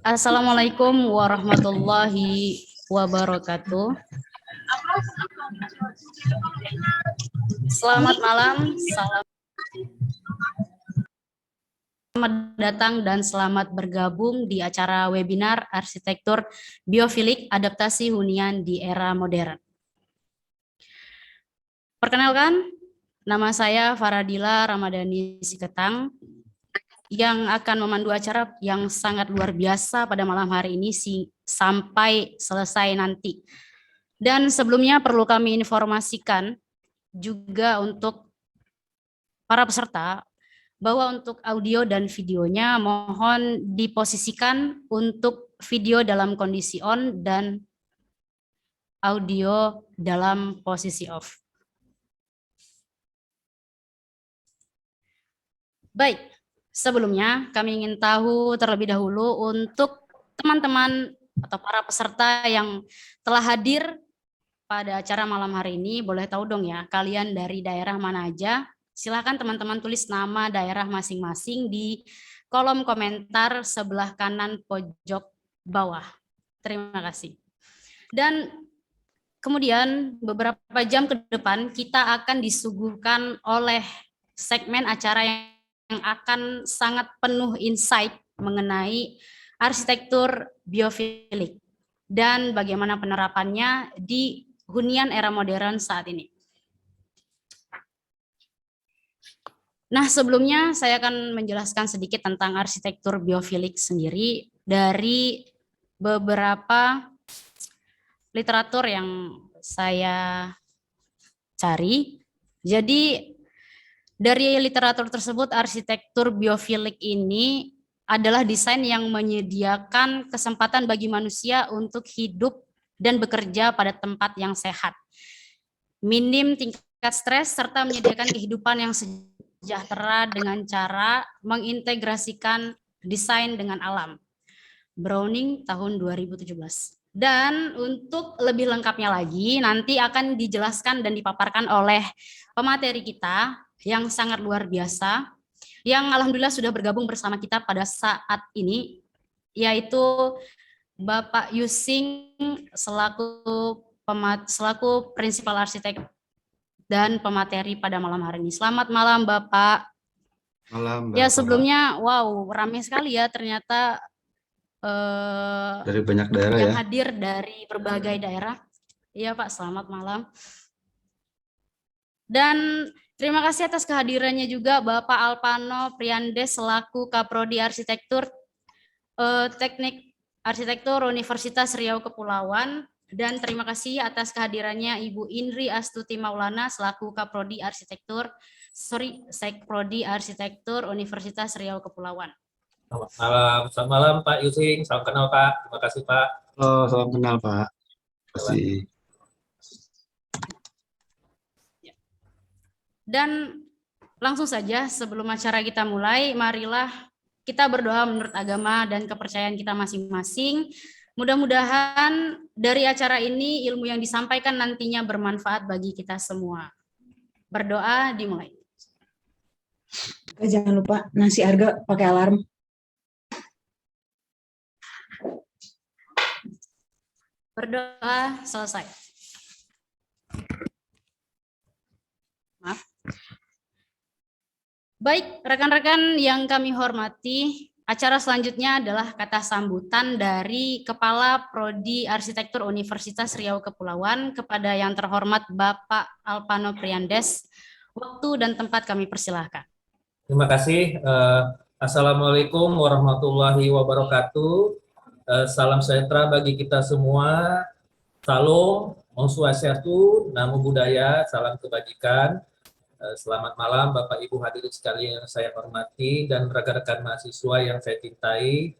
Assalamualaikum warahmatullahi wabarakatuh. Selamat malam, selamat datang dan selamat bergabung di acara webinar Arsitektur Biofilik Adaptasi Hunian di Era Modern. Perkenalkan, nama saya Faradila Ramadhani Siketang yang akan memandu acara yang sangat luar biasa pada malam hari ini sampai selesai nanti. Dan sebelumnya perlu kami informasikan juga untuk para peserta bahwa untuk audio dan videonya mohon diposisikan untuk video dalam kondisi on dan audio dalam posisi off. Baik, sebelumnya kami ingin tahu terlebih dahulu untuk teman-teman atau para peserta yang telah hadir pada acara malam hari ini, boleh tahu dong ya, kalian dari daerah mana aja? Silakan teman-teman tulis nama daerah masing-masing di kolom komentar sebelah kanan pojok bawah. Terima kasih. Dan kemudian beberapa jam ke depan kita akan disuguhkan oleh segmen acara yang akan sangat penuh insight mengenai arsitektur biofilik dan bagaimana penerapannya di hunian era modern saat ini. Nah, sebelumnya saya akan menjelaskan sedikit tentang arsitektur biofilik sendiri dari beberapa literatur yang saya cari. Jadi dari literatur tersebut, arsitektur biofilik ini adalah desain yang menyediakan kesempatan bagi manusia untuk hidup dan bekerja pada tempat yang sehat, minim tingkat stres, serta menyediakan kehidupan yang sejahtera dengan cara mengintegrasikan desain dengan alam. Browning tahun 2017. Dan untuk lebih lengkapnya lagi, nanti akan dijelaskan dan dipaparkan oleh pemateri kita yang sangat luar biasa, yang alhamdulillah sudah bergabung bersama kita pada saat ini, yaitu Bapak Yusing selaku prinsipal arsitek dan pemateri pada malam hari ini. Selamat malam Bapak. Malam. Ya sebelumnya, wow, ramai sekali ya ternyata dari banyak daerah yang ya. hadir dari berbagai daerah. Iya Pak, selamat malam. Dan terima kasih atas kehadirannya juga Bapak Alpano Priandes selaku Kaprodi Arsitektur Teknik Arsitektur Universitas Riau Kepulauan, dan terima kasih atas kehadirannya Ibu Indri Astuti Maulana selaku Kaprodi Sekprodi Arsitektur Universitas Riau Kepulauan. Selamat malam Pak Yusing, salam kenal Pak, terima kasih Pak. Oh, salam kenal Pak. Terima kasih. Dan langsung saja sebelum acara kita mulai, marilah kita berdoa menurut agama dan kepercayaan kita masing-masing. Mudah-mudahan dari acara ini ilmu yang disampaikan nantinya bermanfaat bagi kita semua. Berdoa dimulai. Jangan lupa nasi harga pakai alarm. Berdoa selesai. Maaf. Baik, rekan-rekan yang kami hormati, acara selanjutnya adalah kata sambutan dari Kepala Prodi Arsitektur Universitas Riau Kepulauan kepada yang terhormat Bapak Alpano Priandes. Waktu dan tempat kami persilahkan. Terima kasih. Assalamualaikum warahmatullahi wabarakatuh. Salam sejahtera bagi kita semua. Salam, Om Swastiastu, Namo Buddhaya, salam kebajikan. Selamat malam Bapak Ibu hadirin sekalian yang saya hormati dan rekan-rekan mahasiswa yang saya cintai.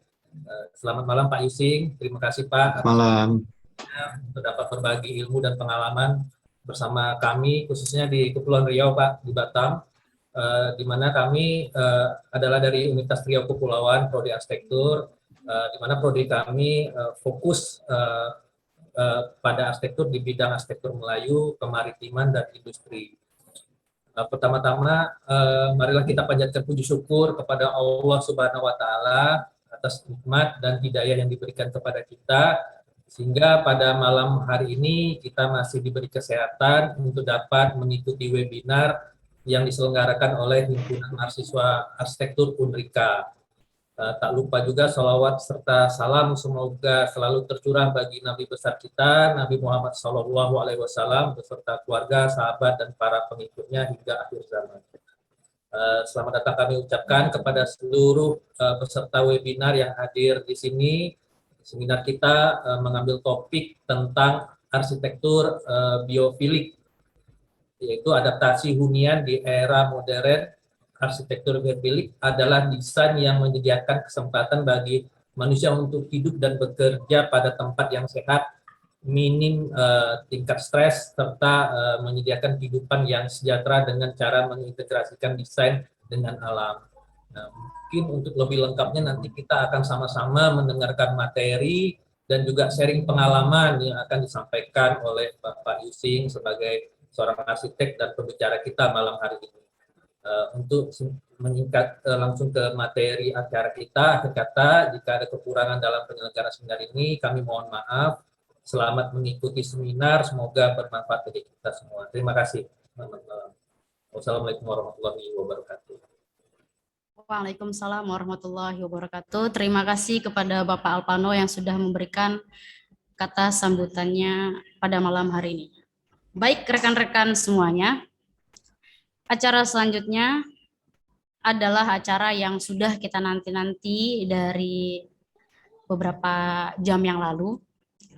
Selamat malam Pak Yusing, terima kasih Pak. Malam. Untuk dapat berbagi ilmu dan pengalaman bersama kami khususnya di Kepulauan Riau Pak, di Batam, di mana kami adalah dari Universitas Riau Kepulauan, Prodi Arsitektur, di mana prodi kami fokus pada arsitektur di bidang arsitektur Melayu, kemaritiman, dan industri. Pertama-tama, marilah kita panjatkan puji syukur kepada Allah Subhanahu wa Ta'ala atas nikmat dan hidayah yang diberikan kepada kita, sehingga pada malam hari ini kita masih diberi kesehatan untuk dapat mengikuti webinar yang diselenggarakan oleh Himpunan Mahasiswa Arsitektur Unrika. Tak lupa juga salawat serta salam semoga selalu tercurah bagi Nabi besar kita, Nabi Muhammad SAW, beserta keluarga, sahabat, dan para pengikutnya hingga akhir zaman. Selamat datang kami ucapkan kepada seluruh peserta webinar yang hadir di sini. Seminar kita mengambil topik tentang arsitektur biofilik, yaitu adaptasi hunian di era modern. Arsitektur biofilik adalah desain yang menyediakan kesempatan bagi manusia untuk hidup dan bekerja pada tempat yang sehat, minim tingkat stres, serta menyediakan kehidupan yang sejahtera dengan cara mengintegrasikan desain dengan alam. Nah, mungkin untuk lebih lengkapnya nanti kita akan sama-sama mendengarkan materi dan juga sharing pengalaman yang akan disampaikan oleh Bapak Yusing sebagai seorang arsitek dan pembicara kita malam hari ini. Untuk meningkat langsung ke materi acara kita, akhir kata, jika ada kekurangan dalam penyelenggaraan seminar ini, kami mohon maaf. Selamat mengikuti seminar, semoga bermanfaat bagi kita semua. Terima kasih. Selamat malam. Wassalamualaikum warahmatullahi wabarakatuh. Waalaikumsalam warahmatullahi wabarakatuh. Terima kasih kepada Bapak Alpano yang sudah memberikan kata sambutannya pada malam hari ini. Baik rekan-rekan semuanya, acara selanjutnya adalah acara yang sudah kita nanti-nanti dari beberapa jam yang lalu,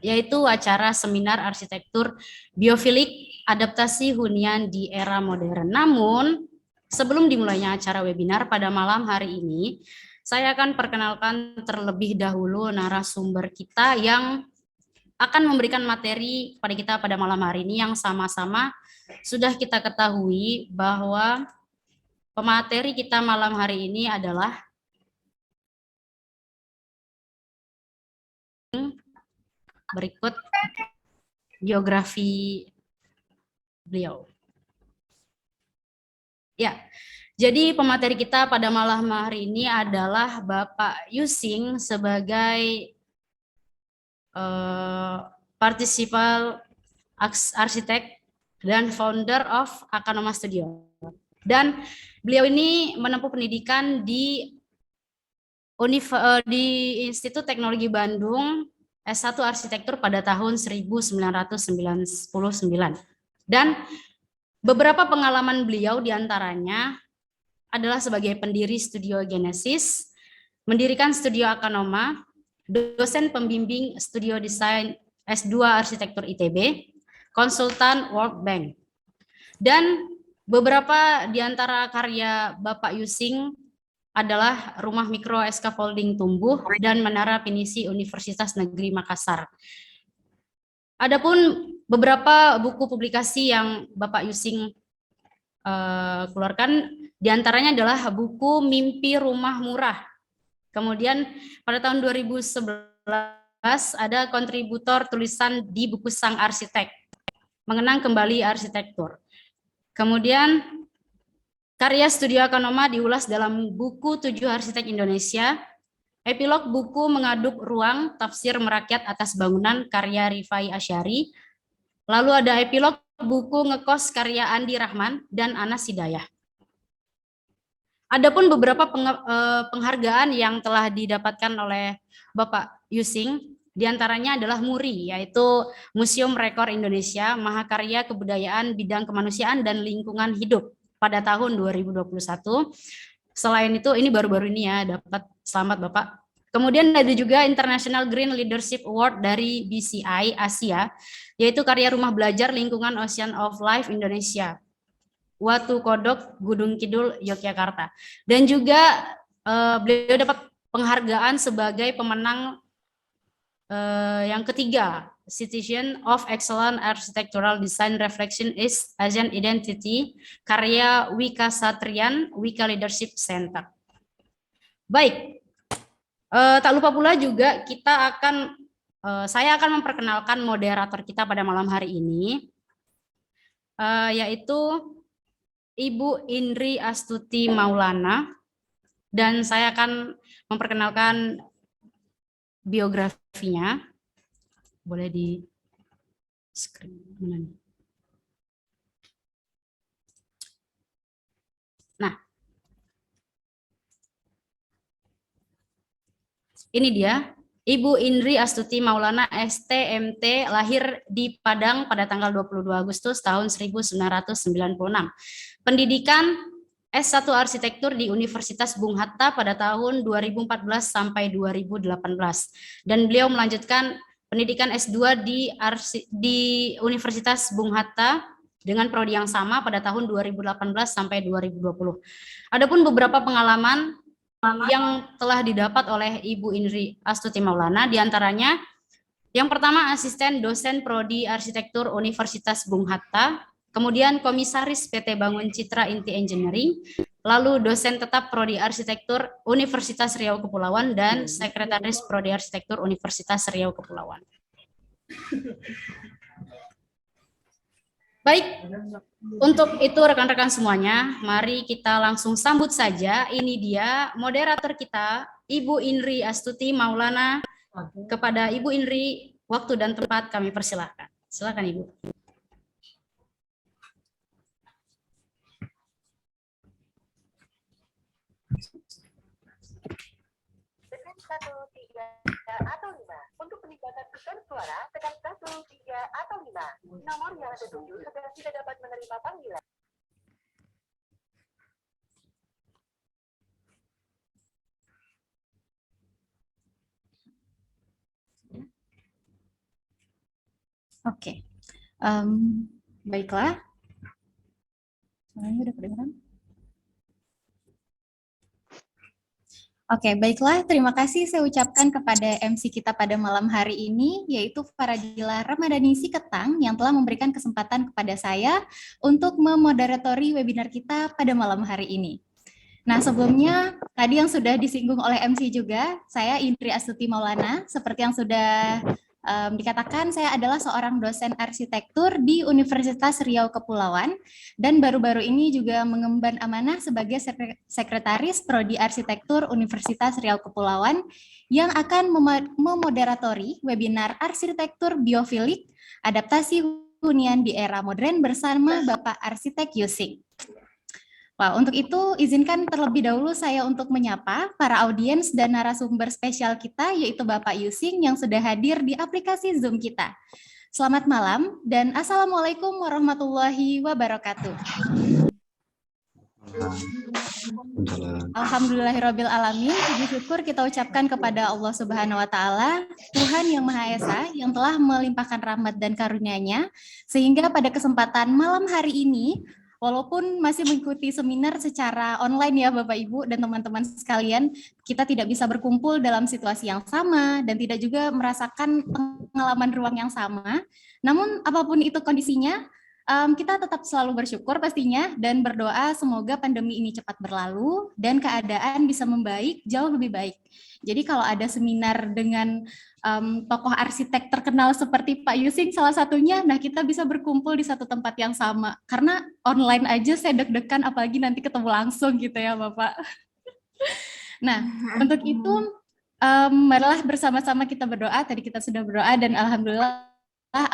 yaitu acara seminar arsitektur biofilik adaptasi hunian di era modern. Namun, sebelum dimulainya acara webinar pada malam hari ini, saya akan perkenalkan terlebih dahulu narasumber kita yang akan memberikan materi kepada kita pada malam hari ini, yang sama-sama sudah kita ketahui bahwa pemateri kita malam hari ini adalah berikut biografi beliau. Ya, jadi pemateri kita pada malam hari ini adalah Bapak Yusing sebagai partisipal arsitek dan founder of Akanoma Studio. Dan beliau ini menempuh pendidikan di Institut Teknologi Bandung S1 Arsitektur pada tahun 1999. Dan beberapa pengalaman beliau diantaranya adalah sebagai pendiri Studio Genesis, mendirikan Studio Akanoma, dosen pembimbing Studio Desain S2 Arsitektur ITB, konsultan World Bank. Dan beberapa di antara karya Bapak Yusing adalah Rumah Mikro Scaffolding Tumbuh dan Menara Pinisi Universitas Negeri Makassar. Adapun beberapa buku publikasi yang Bapak Yusing keluarkan, diantaranya adalah buku Mimpi Rumah Murah. Kemudian pada tahun 2011 ada kontributor tulisan di buku Sang Arsitek, Mengenang Kembali Arsitektur. Kemudian karya Studio Akanoma diulas dalam buku 7 Arsitek Indonesia, epilog buku Mengaduk Ruang, Tafsir Merakyat Atas Bangunan karya Rifai Asyari, lalu ada epilog buku Ngekos karya Andi Rahman dan Anas Hidayah. Adapun beberapa penghargaan yang telah didapatkan oleh Bapak Yusing, diantaranya adalah MURI, yaitu Museum Rekor Indonesia, Mahakarya Kebudayaan Bidang Kemanusiaan dan Lingkungan Hidup pada tahun 2021. Selain itu, ini baru-baru ini ya, dapat, selamat Bapak. Kemudian ada juga International Green Leadership Award dari BCI Asia, yaitu karya Rumah Belajar Lingkungan Ocean of Life Indonesia, Watu Kodok, Gunung Kidul, Yogyakarta. Dan juga beliau dapat penghargaan sebagai pemenang yang ketiga, Citizen of Excellent Architectural Design Reflection is Asian Identity, karya Wika Satrian, Wika Leadership Center. Baik, tak lupa pula juga saya akan memperkenalkan moderator kita pada malam hari ini, yaitu Ibu Indri Astuti Maulana, dan saya akan memperkenalkan biografinya. Boleh di screen mana nih? Nah, ini dia, Ibu Indri Astuti Maulana STMT, lahir di Padang pada tanggal 22 Agustus tahun 1996. Pendidikan S1 Arsitektur di Universitas Bung Hatta pada tahun 2014 sampai 2018. Dan beliau melanjutkan pendidikan S2 di Universitas Bung Hatta dengan prodi yang sama pada tahun 2018 sampai 2020. Adapun beberapa pengalaman yang telah didapat oleh Ibu Indri Astuti Maulana, diantaranya yang pertama asisten dosen prodi arsitektur Universitas Bung Hatta, kemudian komisaris PT Bangun Citra Inti Engineering, lalu dosen tetap prodi arsitektur Universitas Riau Kepulauan dan sekretaris prodi arsitektur Universitas Riau Kepulauan. Baik, untuk itu rekan-rekan semuanya, mari kita langsung sambut saja. Ini dia moderator kita, Ibu Indri Astuti Maulana. Kepada Ibu Indri, waktu dan tempat kami persilahkan. Silakan Ibu. Tekan 1, 3, atau 5. Untuk peningkatan pesan suara, tekan 1, 3, atau 5. Nomor yang Anda tuju sudah tidak dapat menerima panggilan. Oke, baiklah. Suaranya udah kedengaran? Oke, baiklah. Terima kasih saya ucapkan kepada MC kita pada malam hari ini, yaitu Faradila Ramadanisi Ketang, yang telah memberikan kesempatan kepada saya untuk memoderatori webinar kita pada malam hari ini. Nah, sebelumnya tadi yang sudah disinggung oleh MC juga, saya Indri Astuti Maulana. Seperti yang sudah dikatakan, saya adalah seorang dosen arsitektur di Universitas Riau Kepulauan dan baru-baru ini juga mengemban amanah sebagai sekretaris prodi arsitektur Universitas Riau Kepulauan yang akan memoderatori webinar arsitektur biofilik adaptasi hunian di era modern bersama Bapak Arsitek Yusing. Wah, untuk itu izinkan terlebih dahulu saya untuk menyapa para audiens dan narasumber spesial kita, yaitu Bapak Yusing yang sudah hadir di aplikasi Zoom kita. Selamat malam dan Assalamualaikum warahmatullahi wabarakatuh. Alhamdulillahirabbil alamin. Puji syukur kita ucapkan kepada Allah Subhanahu wa taala, Tuhan yang Maha Esa yang telah melimpahkan rahmat dan karunia-Nya sehingga pada kesempatan malam hari ini, walaupun masih mengikuti seminar secara online ya Bapak Ibu dan teman-teman sekalian, kita tidak bisa berkumpul dalam situasi yang sama dan tidak juga merasakan pengalaman ruang yang sama. Namun apapun itu kondisinya, kita tetap selalu bersyukur pastinya dan berdoa semoga pandemi ini cepat berlalu dan keadaan bisa membaik jauh lebih baik. Jadi kalau ada seminar dengan tokoh arsitek terkenal seperti Pak Yusing salah satunya, nah kita bisa berkumpul di satu tempat yang sama. Karena online aja saya deg-degan apalagi nanti ketemu langsung gitu ya Bapak. Nah untuk itu marilah bersama-sama kita berdoa, tadi kita sudah berdoa dan alhamdulillah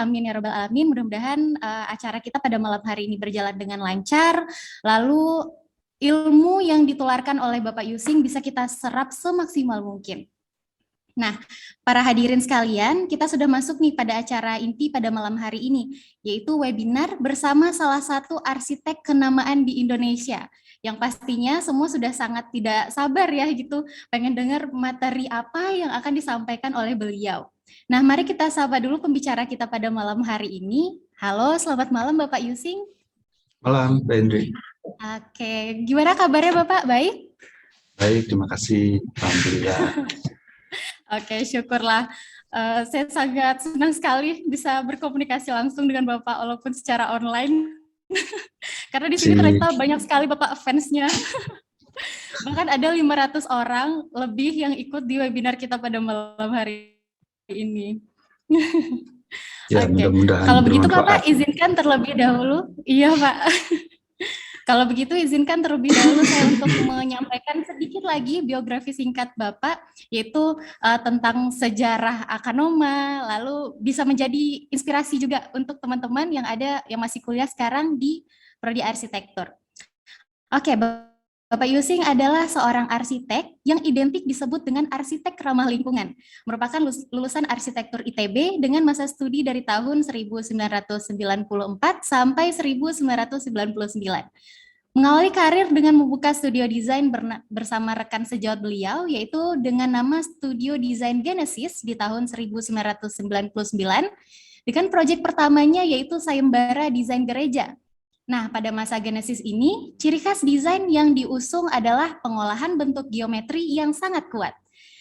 amin ya rabbal alamin. Mudah-mudahan acara kita pada malam hari ini berjalan dengan lancar, lalu ilmu yang ditularkan oleh Bapak Yusing bisa kita serap semaksimal mungkin. Nah, para hadirin sekalian, kita sudah masuk nih pada acara inti pada malam hari ini, yaitu webinar bersama salah satu arsitek kenamaan di Indonesia, yang pastinya semua sudah sangat tidak sabar ya gitu, pengen dengar materi apa yang akan disampaikan oleh beliau. Nah, mari kita sapa dulu pembicara kita pada malam hari ini. Halo, selamat malam Bapak Yusing. Malam, Mbak Indri. Oke, gimana kabarnya Bapak? Baik? Baik, terima kasih. Alhamdulillah. Oke, syukurlah. Saya sangat senang sekali bisa berkomunikasi langsung dengan Bapak walaupun secara online. Karena di sini ternyata banyak sekali Bapak fansnya. Bahkan ada 500 orang lebih yang ikut di webinar kita pada malam hari ini. Ya, Oke. mudah-mudahan Kalau begitu bermanfaat. Bapak izinkan terlebih dahulu. Iya Pak. Kalau begitu izinkan terlebih dahulu saya untuk menyampaikan sedikit lagi biografi singkat Bapak, yaitu tentang sejarah Akanoma, lalu bisa menjadi inspirasi juga untuk teman-teman yang masih kuliah sekarang di Prodi Arsitektur. Oke, Bapak Yusing adalah seorang arsitek yang identik disebut dengan arsitek ramah lingkungan. Merupakan lulusan arsitektur ITB dengan masa studi dari tahun 1994 sampai 1999. Mengawali karir dengan membuka studio desain bersama rekan sejawat beliau, yaitu dengan nama Studio Desain Genesis di tahun 1999, dengan proyek pertamanya yaitu Sayembara Desain Gereja. Nah, pada masa Genesis ini, ciri khas desain yang diusung adalah pengolahan bentuk geometri yang sangat kuat.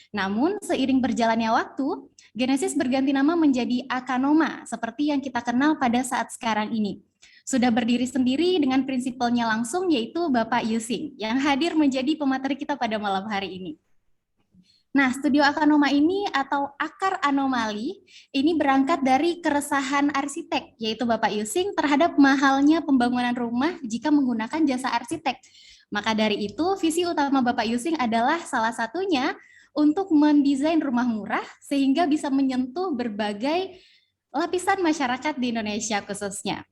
Namun, seiring berjalannya waktu, Genesis berganti nama menjadi Akanoma, seperti yang kita kenal pada saat sekarang ini. Sudah berdiri sendiri dengan prinsipalnya langsung, yaitu Bapak Yusing, yang hadir menjadi pemateri kita pada malam hari ini. Nah, Studio Akanoma ini atau akar anomali ini berangkat dari keresahan arsitek, yaitu Bapak Yusing terhadap mahalnya pembangunan rumah jika menggunakan jasa arsitek. Maka dari itu, visi utama Bapak Yusing adalah salah satunya untuk mendesain rumah murah sehingga bisa menyentuh berbagai lapisan masyarakat di Indonesia khususnya.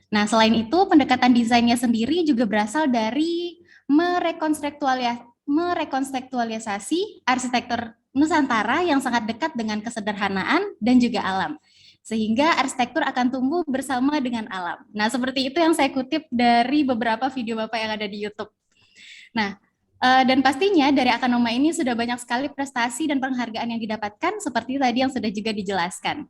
Nah, selain itu, pendekatan desainnya sendiri juga berasal dari merekontekstualisasi arsitektur Nusantara yang sangat dekat dengan kesederhanaan dan juga alam. Sehingga arsitektur akan tumbuh bersama dengan alam. Nah, seperti itu yang saya kutip dari beberapa video Bapak yang ada di YouTube. Nah, dan pastinya dari Akanoma ini sudah banyak sekali prestasi dan penghargaan yang didapatkan seperti tadi yang sudah juga dijelaskan.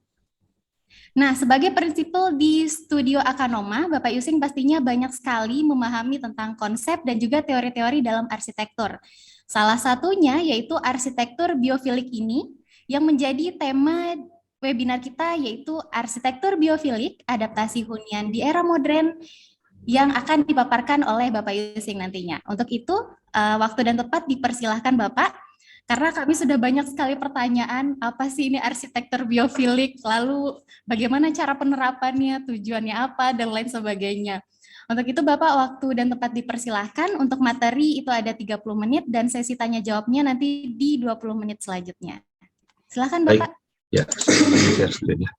Nah, sebagai prinsipal di Studio Akanoma, Bapak Yusing pastinya banyak sekali memahami tentang konsep dan juga teori-teori dalam arsitektur. Salah satunya yaitu arsitektur biofilik ini yang menjadi tema webinar kita, yaitu arsitektur biofilik, adaptasi hunian di era modern yang akan dipaparkan oleh Bapak Yusing nantinya. Untuk itu, waktu dan tempat dipersilahkan Bapak. Karena kami sudah banyak sekali pertanyaan, apa sih ini arsitektur biofilik, lalu bagaimana cara penerapannya, tujuannya apa, dan lain sebagainya. Untuk itu Bapak, waktu dan tempat dipersilahkan. Untuk materi itu ada 30 menit, dan sesi tanya jawabnya nanti di 20 menit selanjutnya. Silakan Bapak. Baik. Ya, saya share screen-nya.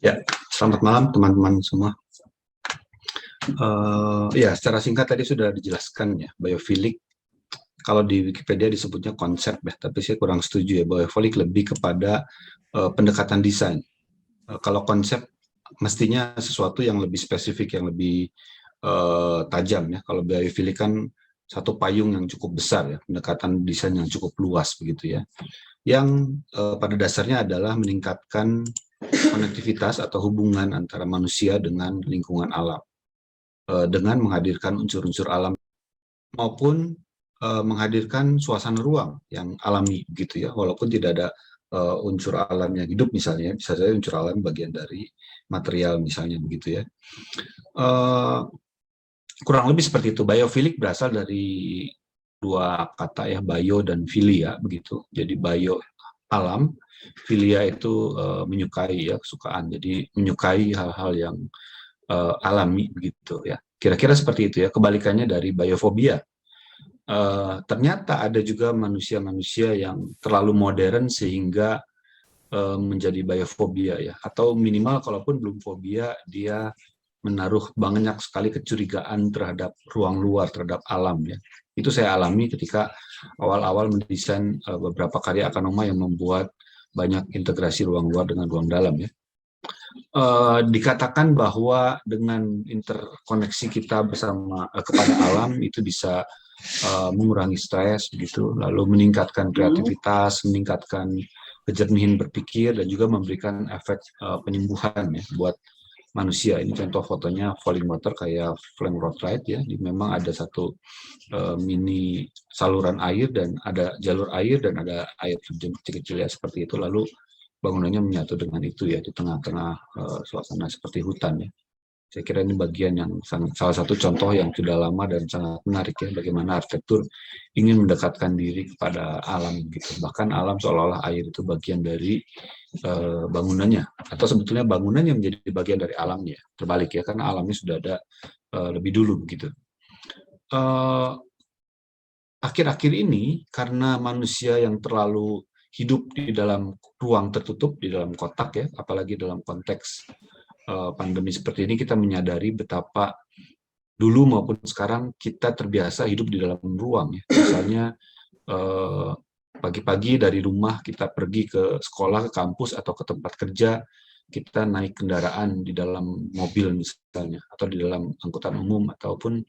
Ya, selamat malam teman-teman semua. Ya, secara singkat tadi sudah dijelaskan ya, biofilik. Kalau di Wikipedia disebutnya konsep ya, tapi saya kurang setuju ya. Biofilik lebih kepada pendekatan desain. Kalau konsep mestinya sesuatu yang lebih spesifik, yang lebih tajam ya. Kalau biofilik kan satu payung yang cukup besar ya, pendekatan desain yang cukup luas begitu ya. Yang pada dasarnya adalah meningkatkan konektivitas atau hubungan antara manusia dengan lingkungan alam dengan menghadirkan unsur-unsur alam maupun menghadirkan suasana ruang yang alami gitu ya, walaupun tidak ada unsur alam yang hidup misalnya, bisa saja unsur alam bagian dari material misalnya begitu ya. Kurang lebih seperti itu. Biofilik berasal dari dua kata ya, bio dan filia begitu. Jadi bio alam, filia itu menyukai ya, kesukaan. Jadi menyukai hal-hal yang alami begitu ya. Kira-kira seperti itu ya. Kebalikannya dari biofobia. Ternyata ada juga manusia-manusia yang terlalu modern sehingga menjadi biofobia ya. Atau minimal kalaupun belum fobia, dia menaruh banyak sekali kecurigaan terhadap ruang luar, terhadap alam ya. Itu saya alami ketika awal-awal mendesain beberapa karya Akanoma yang membuat banyak integrasi ruang luar dengan ruang dalam ya. Dikatakan bahwa dengan interkoneksi kita bersama kepada alam itu bisa mengurangi stres begitu, lalu meningkatkan kreativitas, meningkatkan kejernihan berpikir dan juga memberikan efek penyembuhan ya buat manusia. Ini contoh fotonya falling water kayak flame road ride ya. Memang ada satu mini saluran air dan ada jalur air dan ada air terjun kecil-kecil ya seperti itu. Lalu bangunannya menyatu dengan itu ya di tengah-tengah suasana seperti hutan ya. Saya kira ini bagian yang salah satu contoh yang sudah lama dan sangat menarik ya, bagaimana arsitektur ingin mendekatkan diri kepada alam gitu. Bahkan alam seolah-olah air itu bagian dari bangunannya, atau sebetulnya bangunannya menjadi bagian dari alamnya. Terbalik ya, karena alamnya sudah ada lebih dulu begitu. Akhir-akhir ini karena manusia yang terlalu hidup di dalam ruang tertutup, di dalam kotak ya, apalagi dalam konteks pandemi seperti ini, kita menyadari betapa dulu maupun sekarang kita terbiasa hidup di dalam ruang ya. Misalnya pagi-pagi dari rumah kita pergi ke sekolah, ke kampus atau ke tempat kerja, kita naik kendaraan di dalam mobil misalnya, atau di dalam angkutan umum, ataupun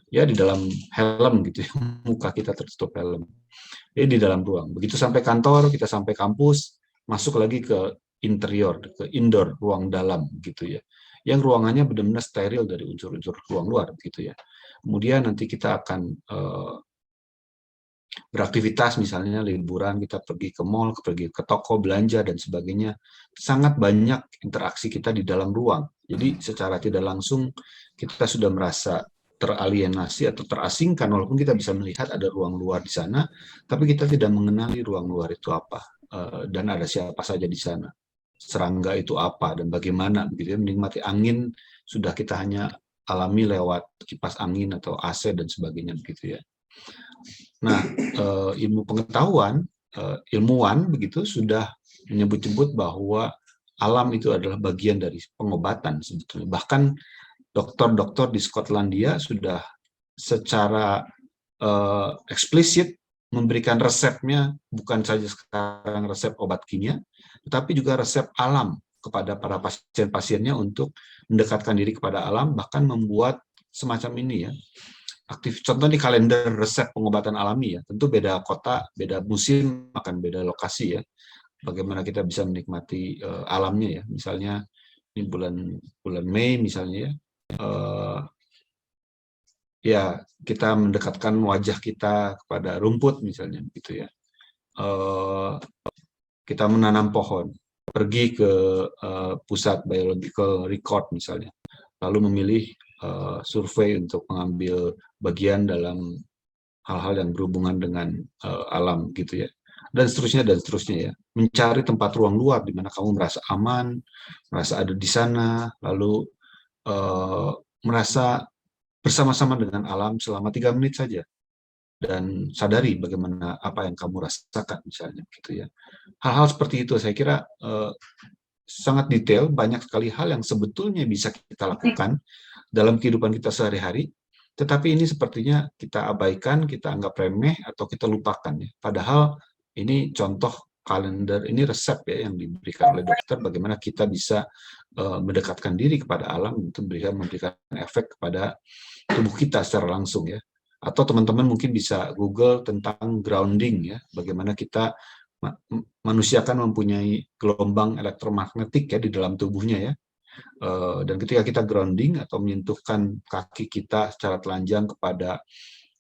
ya di dalam helm gitu ya, muka kita tertutup helm. Di dalam ruang. Begitu sampai kantor, kita sampai kampus, masuk lagi ke interior, ke indoor, ruang dalam gitu ya. Yang ruangannya benar-benar steril dari unsur-unsur ruang luar gitu ya. Kemudian nanti kita akan beraktivitas, misalnya liburan, kita pergi ke mall, pergi ke toko, belanja dan sebagainya. Sangat banyak interaksi kita di dalam ruang. Jadi secara tidak langsung kita sudah merasa teralienasi atau terasingkan, walaupun kita bisa melihat ada ruang luar di sana, tapi kita tidak mengenali ruang luar itu apa, dan ada siapa saja di sana, serangga itu apa dan bagaimana, begitu ya. Menikmati angin sudah kita hanya alami lewat kipas angin atau AC dan sebagainya, begitu ya. Nah, ilmu pengetahuan, ilmuwan begitu sudah menyebut-nyebut bahwa alam itu adalah bagian dari pengobatan sebetulnya. Bahkan dokter-dokter di Skotlandia sudah secara eksplisit memberikan resepnya, bukan saja sekarang resep obat kimia, tetapi juga resep alam kepada para pasien-pasiennya untuk mendekatkan diri kepada alam, bahkan membuat semacam ini ya, aktif. Contoh di kalender resep pengobatan alami ya, tentu beda kota, beda musim, akan beda lokasi ya. Bagaimana kita bisa menikmati alamnya ya, misalnya ini bulan Mei misalnya ya. Ya kita mendekatkan wajah kita kepada rumput misalnya gitu ya. Kita menanam pohon, pergi ke pusat biological record misalnya, lalu memilih survei untuk mengambil bagian dalam hal-hal yang berhubungan dengan alam gitu ya, dan seterusnya ya. Mencari tempat ruang luar di mana kamu merasa aman, merasa ada di sana, lalu merasa bersama-sama dengan alam selama 3 menit saja, dan sadari bagaimana apa yang kamu rasakan misalnya gitu ya. Hal-hal seperti itu saya kira sangat detail, banyak sekali hal yang sebetulnya bisa kita lakukan dalam kehidupan kita sehari-hari, tetapi ini sepertinya kita abaikan, kita anggap remeh, atau kita lupakan ya. Padahal ini contoh kalender, ini resep ya yang diberikan oleh dokter bagaimana kita bisa mendekatkan diri kepada alam, itu memberikan efek kepada tubuh kita secara langsung ya. Atau teman-teman mungkin bisa Google tentang grounding ya, bagaimana kita manusia kan mempunyai gelombang elektromagnetik ya di dalam tubuhnya ya. Dan ketika kita grounding atau menyentuhkan kaki kita secara telanjang kepada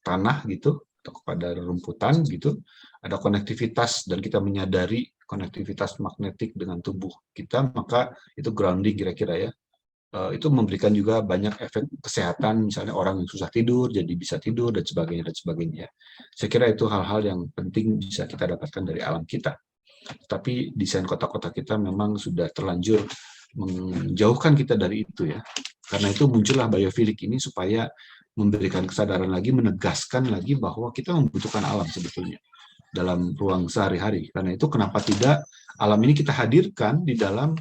tanah gitu, atau kepada rumputan gitu, ada konektivitas dan kita menyadari konektivitas magnetik dengan tubuh kita, maka itu grounding kira-kira ya. Itu memberikan juga banyak efek kesehatan, misalnya orang yang susah tidur jadi bisa tidur dan sebagainya. Saya kira itu hal-hal yang penting bisa kita dapatkan dari alam kita. Tapi desain kota-kota kita memang sudah terlanjur menjauhkan kita dari itu ya. Karena itu muncullah biofilik ini supaya memberikan kesadaran lagi, menegaskan lagi bahwa kita membutuhkan alam sebetulnya dalam ruang sehari-hari. Karena itu kenapa tidak alam ini kita hadirkan di dalam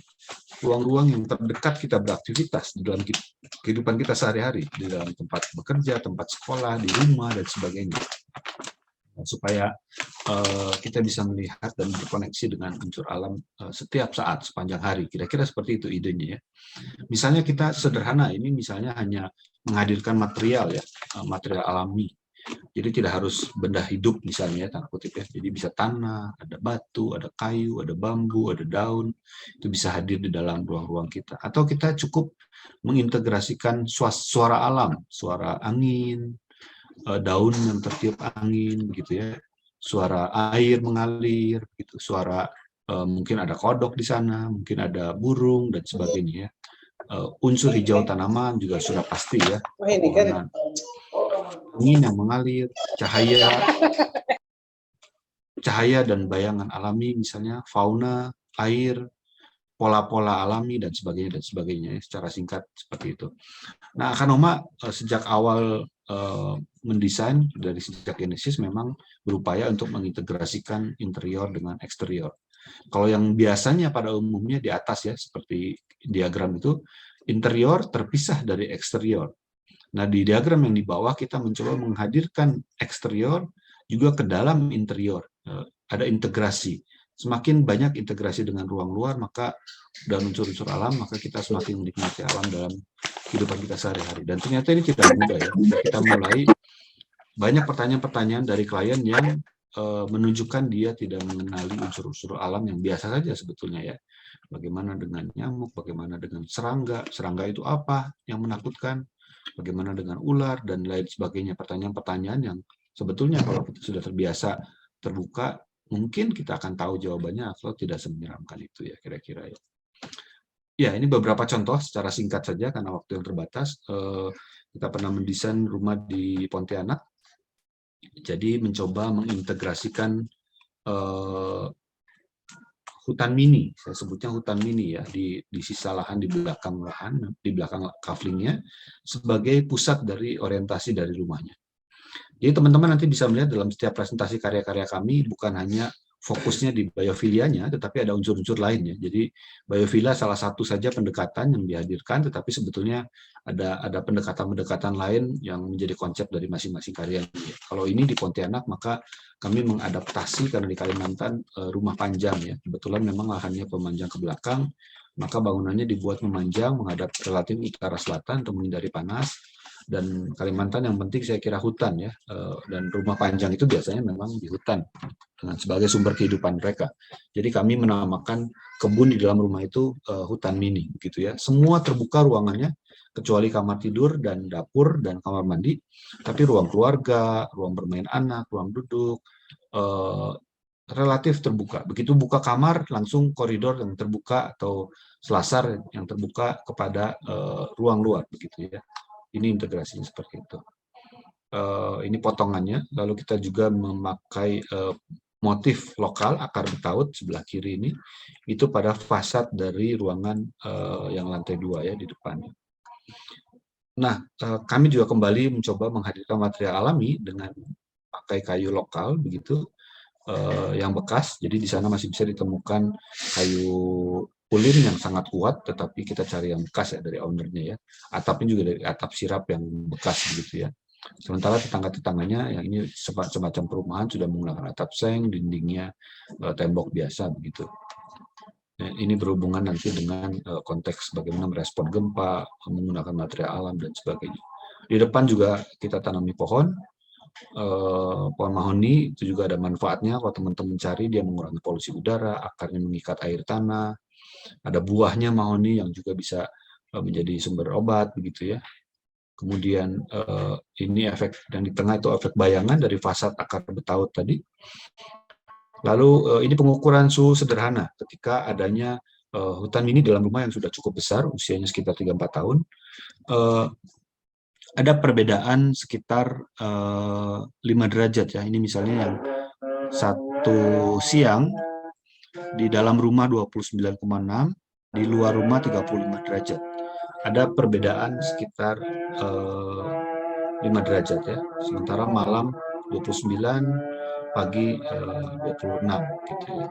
ruang-ruang yang terdekat kita beraktivitas, di dalam kehidupan kita sehari-hari, di dalam tempat bekerja, tempat sekolah, di rumah, dan sebagainya. Supaya kita bisa melihat dan berkoneksi dengan unsur alam setiap saat, sepanjang hari. Kira-kira seperti itu idenya ya. Misalnya kita sederhana, ini misalnya hanya menghadirkan material ya, material alami. Jadi tidak harus benda hidup misalnya, tanda kutip ya. Jadi bisa tanah, ada batu, ada kayu, ada bambu, ada daun. Itu bisa hadir di dalam ruang-ruang kita. Atau kita cukup mengintegrasikan suara alam, suara angin, daun yang tertiup angin, gitu ya. Suara air mengalir, gitu. Suara mungkin ada kodok di sana, mungkin ada burung dan sebagainya. Unsur hijau tanaman juga sudah pasti ya, pepohonan, angin yang mengalir, cahaya dan bayangan alami, misalnya fauna, air, pola-pola alami dan sebagainya ya, secara singkat seperti itu. Nah, Akanoma sejak awal mendesain dari sejak Genesis memang berupaya untuk mengintegrasikan interior dengan eksterior. Kalau yang biasanya pada umumnya di atas ya, seperti diagram itu, interior terpisah dari eksterior. Nah, di diagram yang di bawah kita mencoba menghadirkan eksterior juga ke dalam interior. Ada integrasi. Semakin banyak integrasi dengan ruang luar dan unsur-unsur alam, maka kita semakin menikmati alam dalam kehidupan kita sehari-hari. Dan ternyata ini tidak mudah ya. Kita mulai banyak pertanyaan-pertanyaan dari klien yang menunjukkan dia tidak mengenali unsur-unsur alam yang biasa saja sebetulnya ya. Bagaimana dengan nyamuk, bagaimana dengan serangga, serangga itu apa yang menakutkan, bagaimana dengan ular, dan lain sebagainya. Pertanyaan-pertanyaan yang sebetulnya kalau kita sudah terbiasa terbuka, mungkin kita akan tahu jawabannya atau tidak semenyeramkan itu ya kira-kira ya. Ya, ini beberapa contoh secara singkat saja karena waktu yang terbatas. Kita pernah mendesain rumah di Pontianak, jadi mencoba mengintegrasikan hutan mini, saya sebutnya hutan mini ya, di sisa lahan, di belakang kaflingnya, sebagai pusat dari orientasi dari rumahnya. Jadi teman-teman nanti bisa melihat dalam setiap presentasi karya-karya kami bukan hanya fokusnya di biofilianya, tetapi ada unsur-unsur lainnya. Jadi biofilia salah satu saja pendekatan yang dihadirkan, tetapi sebetulnya ada pendekatan-pendekatan lain yang menjadi konsep dari masing-masing karya. Kalau ini di Pontianak, maka kami mengadaptasi karena di Kalimantan rumah panjang ya. Kebetulan memang lahannya pemanjang ke belakang, maka bangunannya dibuat memanjang menghadap relatif utara selatan untuk menghindari panas. Dan Kalimantan yang penting saya kira hutan ya, dan rumah panjang itu biasanya memang di hutan sebagai sumber kehidupan mereka. Jadi kami menamakan kebun di dalam rumah itu hutan mini, begitu ya. Semua terbuka ruangannya kecuali kamar tidur dan dapur dan kamar mandi, tapi ruang keluarga, ruang bermain anak, ruang duduk relatif terbuka. Begitu buka kamar langsung koridor yang terbuka atau selasar yang terbuka kepada ruang luar, begitu ya. Ini integrasinya seperti itu. Ini potongannya. Lalu kita juga memakai motif lokal akar betaut sebelah kiri ini. Itu pada fasad dari ruangan yang lantai 2 ya di depannya. Nah, kami juga kembali mencoba menghadirkan material alami dengan pakai kayu lokal begitu yang bekas. Jadi di sana masih bisa ditemukan kayu ulin yang sangat kuat, tetapi kita cari yang bekas ya dari ownernya ya. Atapnya juga dari atap sirap yang bekas begitu ya. Sementara tetangga-tetangganya yang ini semacam perumahan sudah menggunakan atap seng, dindingnya tembok biasa begitu. Nah, ini berhubungan nanti dengan konteks bagaimana merespon gempa, menggunakan material alam dan sebagainya. Di depan juga kita tanami pohon mahoni, itu juga ada manfaatnya kalau teman-teman cari, dia mengurangi polusi udara, akarnya mengikat air tanah. Ada buahnya mahoni yang juga bisa menjadi sumber obat begitu ya. Kemudian ini efek yang di tengah itu efek bayangan dari fasad akar betaut tadi. Lalu ini pengukuran suhu sederhana ketika adanya hutan mini dalam rumah yang sudah cukup besar, usianya sekitar 3-4 tahun. Ada perbedaan sekitar 5 derajat ya. Ini misalnya yang satu siang di dalam rumah 29,6, di luar rumah 35 derajat. Ada perbedaan sekitar 5 derajat ya. Sementara malam 29, pagi 26 gitu ya.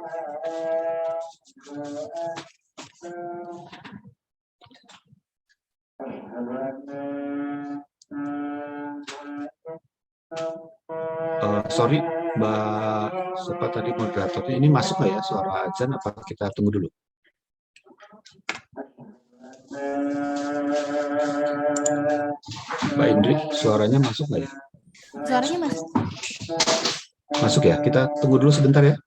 Sorry Mbak, siapa tadi moderatornya, ini masuk nggak ya suara azan, apa kita tunggu dulu? Mbak Indri, suaranya masuk nggak ya? Suaranya masuk. Masuk ya, kita tunggu dulu sebentar ya.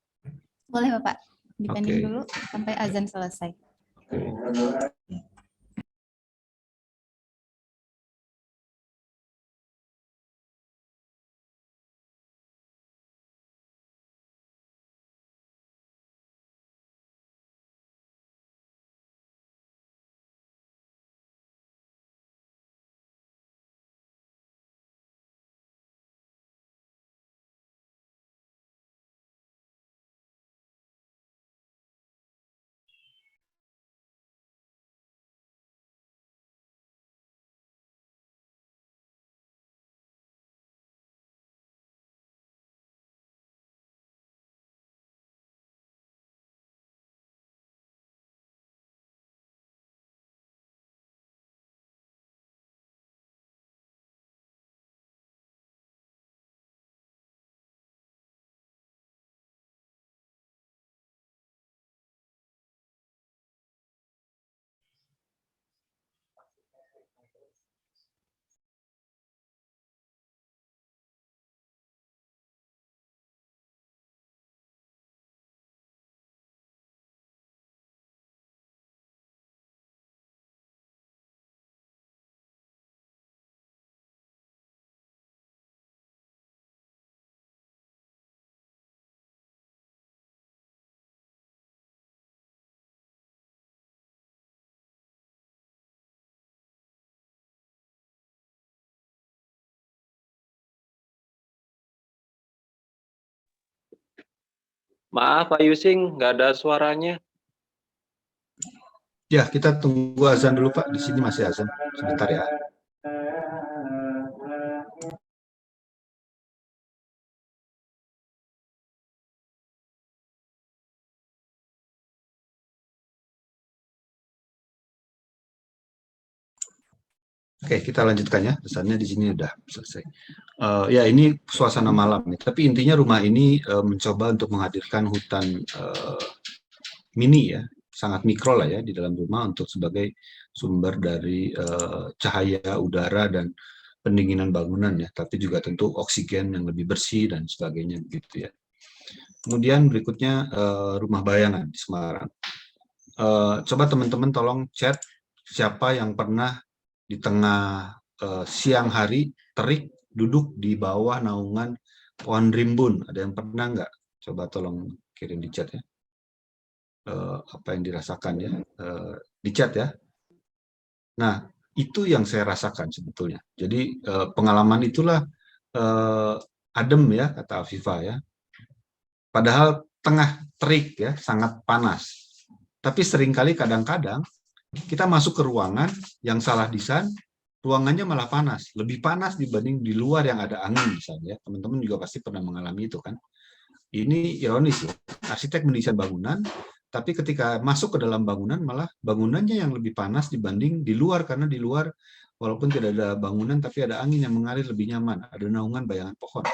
Boleh Bapak, dipending Oke. dulu sampai azan selesai. Oke. Maaf, Pak Yusing, nggak ada suaranya. Ya, kita tunggu azan dulu Pak. Di sini masih azan. Sebentar ya. Oke, kita lanjutkan ya. Pesannya di sini udah selesai. Ya, ini suasana malam. Tapi intinya rumah ini mencoba untuk menghadirkan hutan mini ya, sangat mikro lah ya di dalam rumah untuk sebagai sumber dari cahaya, udara, dan pendinginan bangunan ya. Tapi juga tentu oksigen yang lebih bersih dan sebagainya gitu ya. Kemudian berikutnya rumah bayangan di Semarang. Coba teman-teman tolong chat siapa yang pernah di tengah siang hari terik duduk di bawah naungan pohon rimbun. Ada yang pernah nggak? Coba tolong kirim di chat ya. Apa yang dirasakan ya. Di chat ya. Nah, itu yang saya rasakan sebetulnya. Jadi pengalaman itulah adem ya, kata Afifah ya. Padahal tengah terik ya, sangat panas. Tapi seringkali kadang-kadang kita masuk ke ruangan yang salah desain, ruangannya malah panas, lebih panas dibanding di luar yang ada angin misalnya. Teman-teman juga pasti pernah mengalami itu kan. Ini ironis ya, arsitek mendesain bangunan, tapi ketika masuk ke dalam bangunan malah bangunannya yang lebih panas dibanding di luar, karena di luar walaupun tidak ada bangunan tapi ada angin yang mengalir lebih nyaman, ada naungan bayangan pohon.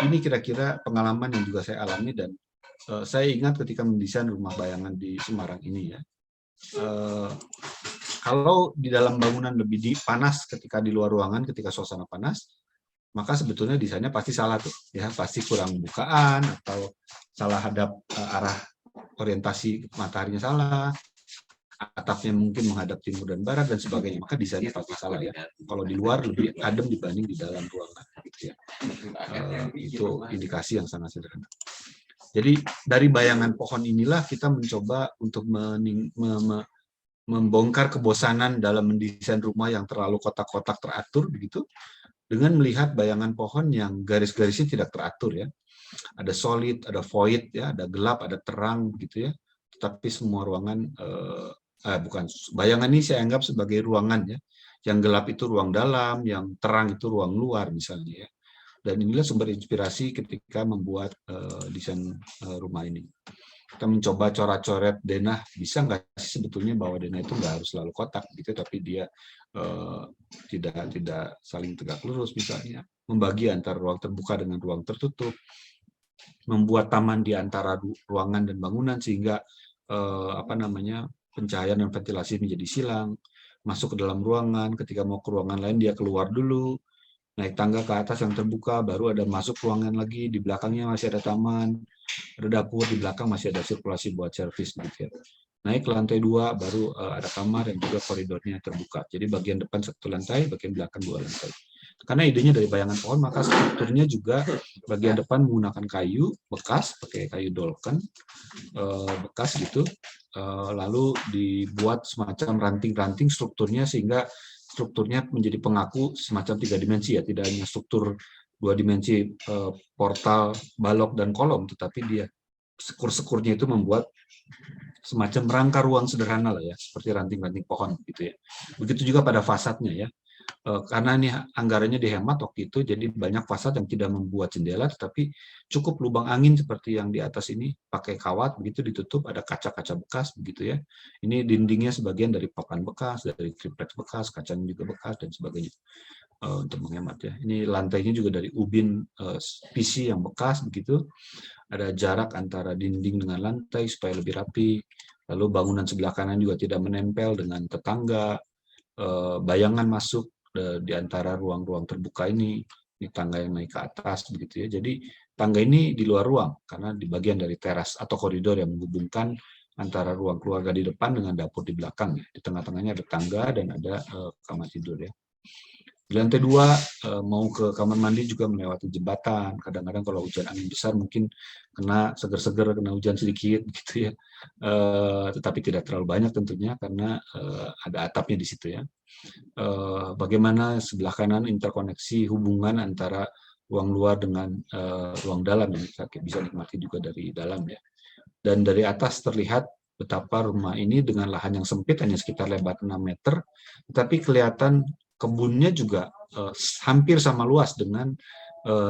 Ini kira-kira pengalaman yang juga saya alami dan saya ingat ketika mendesain rumah bayangan di Semarang ini ya. Kalau di dalam bangunan lebih panas ketika di luar ruangan, ketika suasana panas, maka sebetulnya desainnya pasti salah tuh, ya pasti kurang bukaan atau salah hadap arah orientasi mataharinya salah, atapnya mungkin menghadap timur dan barat dan sebagainya, maka desainnya pasti salah ya. Kalau di luar lebih adem dibanding di dalam ruangan, gitu ya. Itu indikasi yang sangat sederhana. Jadi dari bayangan pohon inilah kita mencoba untuk membongkar kebosanan dalam mendesain rumah yang terlalu kotak-kotak teratur begitu, dengan melihat bayangan pohon yang garis-garisnya tidak teratur ya. Ada solid, ada void ya, ada gelap, ada terang gitu ya. Tetapi semua ruangan bukan bayangan ini saya anggap sebagai ruangan ya. Yang gelap itu ruang dalam, yang terang itu ruang luar misalnya ya. Dan inilah sumber inspirasi ketika membuat desain rumah ini. Kita mencoba coret-coret denah, bisa nggak sih sebetulnya bahwa denah itu nggak harus selalu kotak gitu, tapi dia tidak saling tegak lurus misalnya, membagi antara ruang terbuka dengan ruang tertutup, membuat taman di antara ruangan dan bangunan sehingga pencahayaan dan ventilasi menjadi silang, masuk ke dalam ruangan, ketika mau ke ruangan lain dia keluar dulu, naik tangga ke atas yang terbuka, baru ada masuk ruangan lagi, di belakangnya masih ada taman, ada dapur, di belakang masih ada sirkulasi buat servis gitu ya. Naik ke lantai 2, baru ada kamar yang juga koridornya terbuka. Jadi bagian depan 1 lantai, bagian belakang 2 lantai. Karena idenya dari bayangan pohon, maka strukturnya juga bagian depan menggunakan kayu bekas, pakai kayu dolken bekas gitu, lalu dibuat semacam ranting-ranting strukturnya sehingga strukturnya menjadi pengaku semacam 3 dimensi ya, tidak hanya struktur 2 dimensi portal, balok, dan kolom, tetapi dia sekur-sekurnya itu membuat semacam rangka ruang sederhana lah ya, seperti ranting-ranting pohon gitu ya. Begitu juga pada fasadnya ya. Karena ini anggarannya dihemat waktu itu, jadi banyak fasad yang tidak membuat jendela, tetapi cukup lubang angin seperti yang di atas ini, pakai kawat begitu ditutup, ada kaca-kaca bekas begitu ya. Ini dindingnya sebagian dari papan bekas, dari triplex bekas, kacanya juga bekas dan sebagainya untuk menghemat ya. Ini lantainya juga dari ubin PC yang bekas begitu. Ada jarak antara dinding dengan lantai supaya lebih rapi. Lalu bangunan sebelah kanan juga tidak menempel dengan tetangga. Bayangan masuk di antara ruang-ruang terbuka ini tangga yang naik ke atas begitu ya. Jadi tangga ini di luar ruang karena di bagian dari teras atau koridor yang menghubungkan antara ruang keluarga di depan dengan dapur di belakang ya. Di tengah-tengahnya ada tangga dan ada kamar tidur ya. Di lantai 2 mau ke kamar mandi juga melewati jembatan. Kadang-kadang kalau hujan angin besar mungkin kena seger-seger, kena hujan sedikit gitu ya. Tetapi tidak terlalu banyak tentunya karena ada atapnya di situ ya. Bagaimana sebelah kanan interkoneksi hubungan antara ruang luar dengan ruang dalam yang kita bisa nikmati juga dari dalam ya. Dan dari atas terlihat betapa rumah ini dengan lahan yang sempit hanya sekitar lebar 6 meter, tetapi kelihatan kebunnya juga hampir sama luas dengan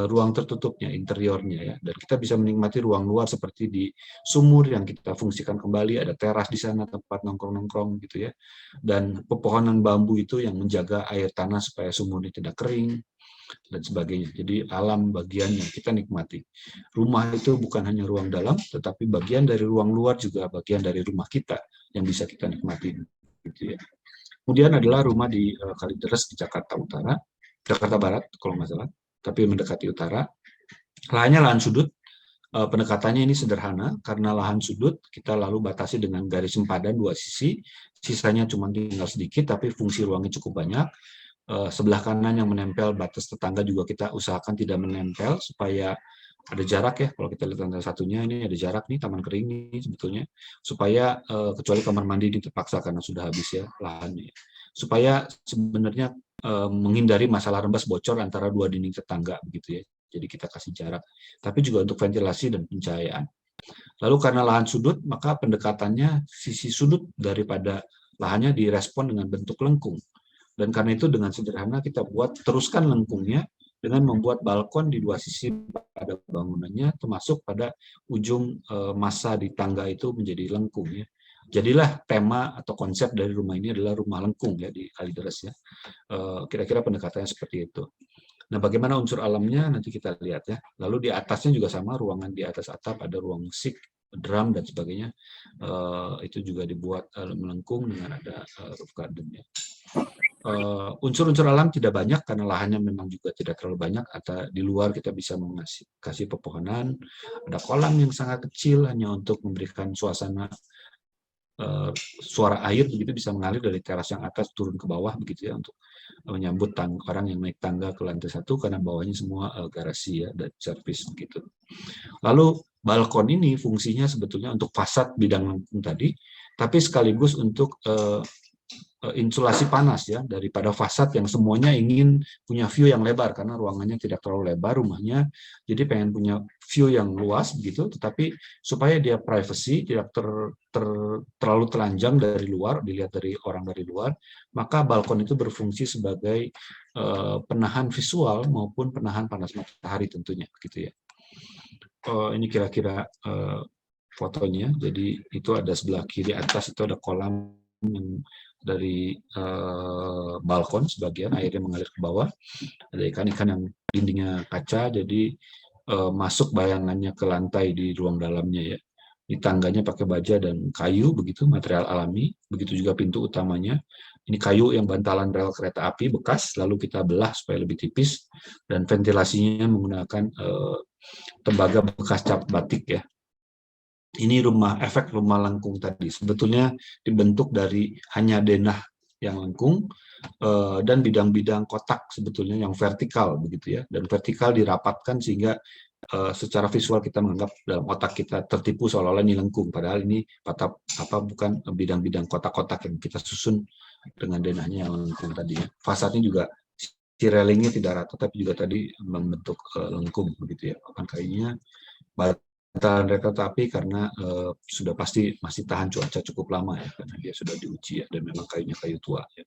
ruang tertutupnya, interiornya ya. Dan kita bisa menikmati ruang luar seperti di sumur yang kita fungsikan kembali, ada teras di sana tempat nongkrong-nongkrong gitu ya. Dan pepohonan bambu itu yang menjaga air tanah supaya sumurnya tidak kering dan sebagainya. Jadi alam bagian yang kita nikmati. Rumah itu bukan hanya ruang dalam, tetapi bagian dari ruang luar juga bagian dari rumah kita yang bisa kita nikmati gitu ya. Kemudian adalah rumah di Kalideres di Jakarta Utara, Jakarta Barat kalau nggak salah, tapi mendekati utara. Lahannya lahan sudut. Pendekatannya ini sederhana karena lahan sudut kita lalu batasi dengan garis sempadan dua sisi, sisanya cuma tinggal sedikit tapi fungsi ruangnya cukup banyak. Sebelah kanan yang menempel batas tetangga juga kita usahakan tidak menempel supaya ada jarak ya. Kalau kita lihat lantai satunya ini ada jarak nih, taman kering nih sebetulnya, supaya kecuali kamar mandi ini terpaksa karena sudah habis ya lahannya, supaya sebenarnya menghindari masalah rembas bocor antara dua dinding tetangga begitu ya. Jadi kita kasih jarak, tapi juga untuk ventilasi dan pencahayaan. Lalu karena lahan sudut, maka pendekatannya sisi sudut daripada lahannya direspon dengan bentuk lengkung. Dan karena itu dengan sederhana kita buat teruskan lengkungnya dengan membuat balkon di dua sisi pada bangunannya, termasuk pada ujung masa di tangga itu menjadi lengkung ya. Jadilah tema atau konsep dari rumah ini adalah rumah lengkung ya di Kalideres ya. Kira-kira pendekatannya seperti itu. Nah, bagaimana unsur alamnya nanti kita lihat ya. Lalu di atasnya juga sama, ruangan di atas atap ada ruang musik, drum dan sebagainya. Itu juga dibuat melengkung dengan ada roof garden ya. Unsur-unsur alam tidak banyak karena lahannya memang juga tidak terlalu banyak. Atau di luar kita bisa kasih pepohonan. Ada kolam yang sangat kecil hanya untuk memberikan suasana suara air begitu bisa mengalir dari teras yang atas turun ke bawah begitu ya, untuk menyambut orang yang naik tangga ke lantai 1 karena bawahnya semua garasi ya dan servis begitu. Lalu balkon ini fungsinya sebetulnya untuk fasad bidang lengkung tadi, tapi sekaligus untuk insulasi panas ya daripada fasad yang semuanya ingin punya view yang lebar karena ruangannya tidak terlalu lebar rumahnya, jadi pengen punya view yang luas begitu, tetapi supaya dia privacy tidak terlalu telanjang dari luar, dilihat dari orang dari luar, maka balkon itu berfungsi sebagai penahan visual maupun penahan panas matahari tentunya begitu ya. Ini kira-kira fotonya, jadi itu ada sebelah kiri atas itu ada kolam yang dari balkon sebagian airnya mengalir ke bawah, ada ikan-ikan yang dindingnya kaca jadi masuk bayangannya ke lantai di ruang dalamnya ya. Di tangganya pakai baja dan kayu begitu, material alami, begitu juga pintu utamanya. Ini kayu yang bantalan rel kereta api bekas lalu kita belah supaya lebih tipis, dan ventilasinya menggunakan tembaga bekas cap batik ya. Ini efek rumah lengkung tadi sebetulnya dibentuk dari hanya denah yang lengkung dan bidang-bidang kotak sebetulnya yang vertikal begitu ya, dan vertikal dirapatkan sehingga secara visual kita menganggap dalam otak kita tertipu seolah-olah ini lengkung, padahal ini bukan bidang-bidang kotak-kotak yang kita susun dengan denahnya yang lengkung tadi ya. Fasadnya juga si railingnya tidak rata tapi juga tadi membentuk lengkung begitu ya. Papan kayunya bantalan rel kereta api karena sudah pasti masih tahan cuaca cukup lama ya, karena dia sudah diuji ya, dan memang kayunya kayu tua ya.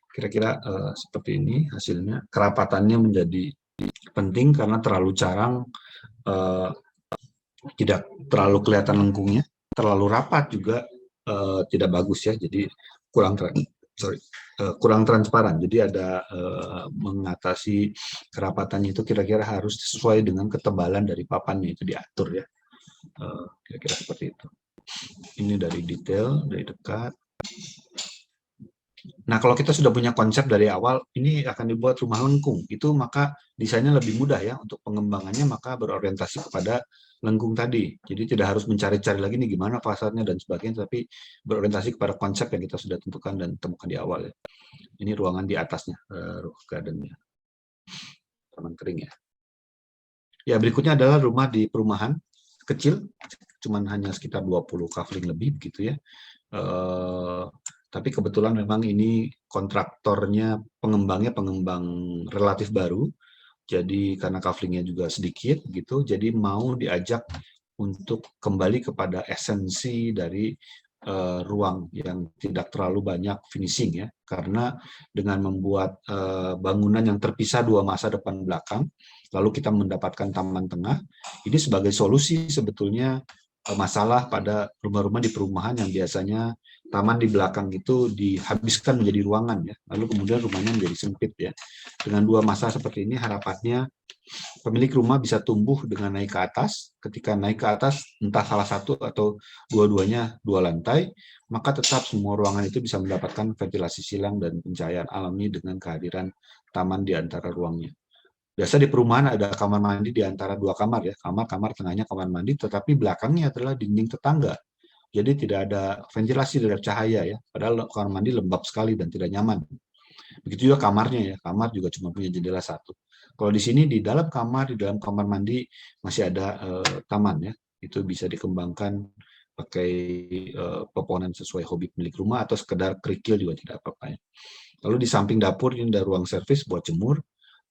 Kira-kira seperti ini hasilnya. Kerapatannya menjadi penting karena terlalu jarang, tidak terlalu kelihatan lengkungnya, terlalu rapat juga tidak bagus ya, jadi kurang transparan. Jadi ada mengatasi kerapatannya itu kira-kira harus sesuai dengan ketebalan dari papannya itu diatur ya. Kira-kira seperti itu. Ini dari detail, dari dekat. Nah, kalau kita sudah punya konsep dari awal, ini akan dibuat rumah lengkung, itu maka desainnya lebih mudah ya untuk pengembangannya, maka berorientasi kepada lengkung tadi. Jadi tidak harus mencari-cari lagi nih gimana fasadnya dan sebagainya, tapi berorientasi kepada konsep yang kita sudah tentukan dan temukan di awal ya. Ini ruangan di atasnya, roof garden-nya. Taman kering ya. Ya, berikutnya adalah rumah di perumahan kecil, cuman hanya sekitar 20 kafling lebih begitu ya. Tapi kebetulan memang ini kontraktornya, pengembang relatif baru, Jadi karena coveringnya juga sedikit gitu, jadi mau diajak untuk kembali kepada esensi dari ruang yang tidak terlalu banyak finishing ya, karena dengan membuat bangunan yang terpisah dua masa depan belakang, lalu kita mendapatkan taman tengah, ini sebagai solusi sebetulnya masalah pada rumah-rumah di perumahan yang biasanya taman di belakang itu dihabiskan menjadi ruangan ya, lalu kemudian rumahnya menjadi sempit ya. Dengan dua masa seperti ini harapannya pemilik rumah bisa tumbuh dengan naik ke atas. Ketika naik ke atas, entah salah satu atau dua-duanya 2 lantai, maka tetap semua ruangan itu bisa mendapatkan ventilasi silang dan pencahayaan alami dengan kehadiran taman di antara ruangnya. Biasa di perumahan ada kamar mandi di antara 2 kamar ya, kamar tengahnya kamar mandi, tetapi belakangnya adalah dinding tetangga. Jadi tidak ada ventilasi dari cahaya ya, padahal kamar mandi lembab sekali dan tidak nyaman. Begitu juga kamarnya ya, kamar juga cuma punya jendela 1. Kalau di sini di dalam kamar mandi masih ada taman ya, itu bisa dikembangkan pakai pepohonan sesuai hobi pemilik rumah atau sekedar kerikil juga tidak apa-apa ya. Lalu di samping dapur ini ada ruang servis buat jemur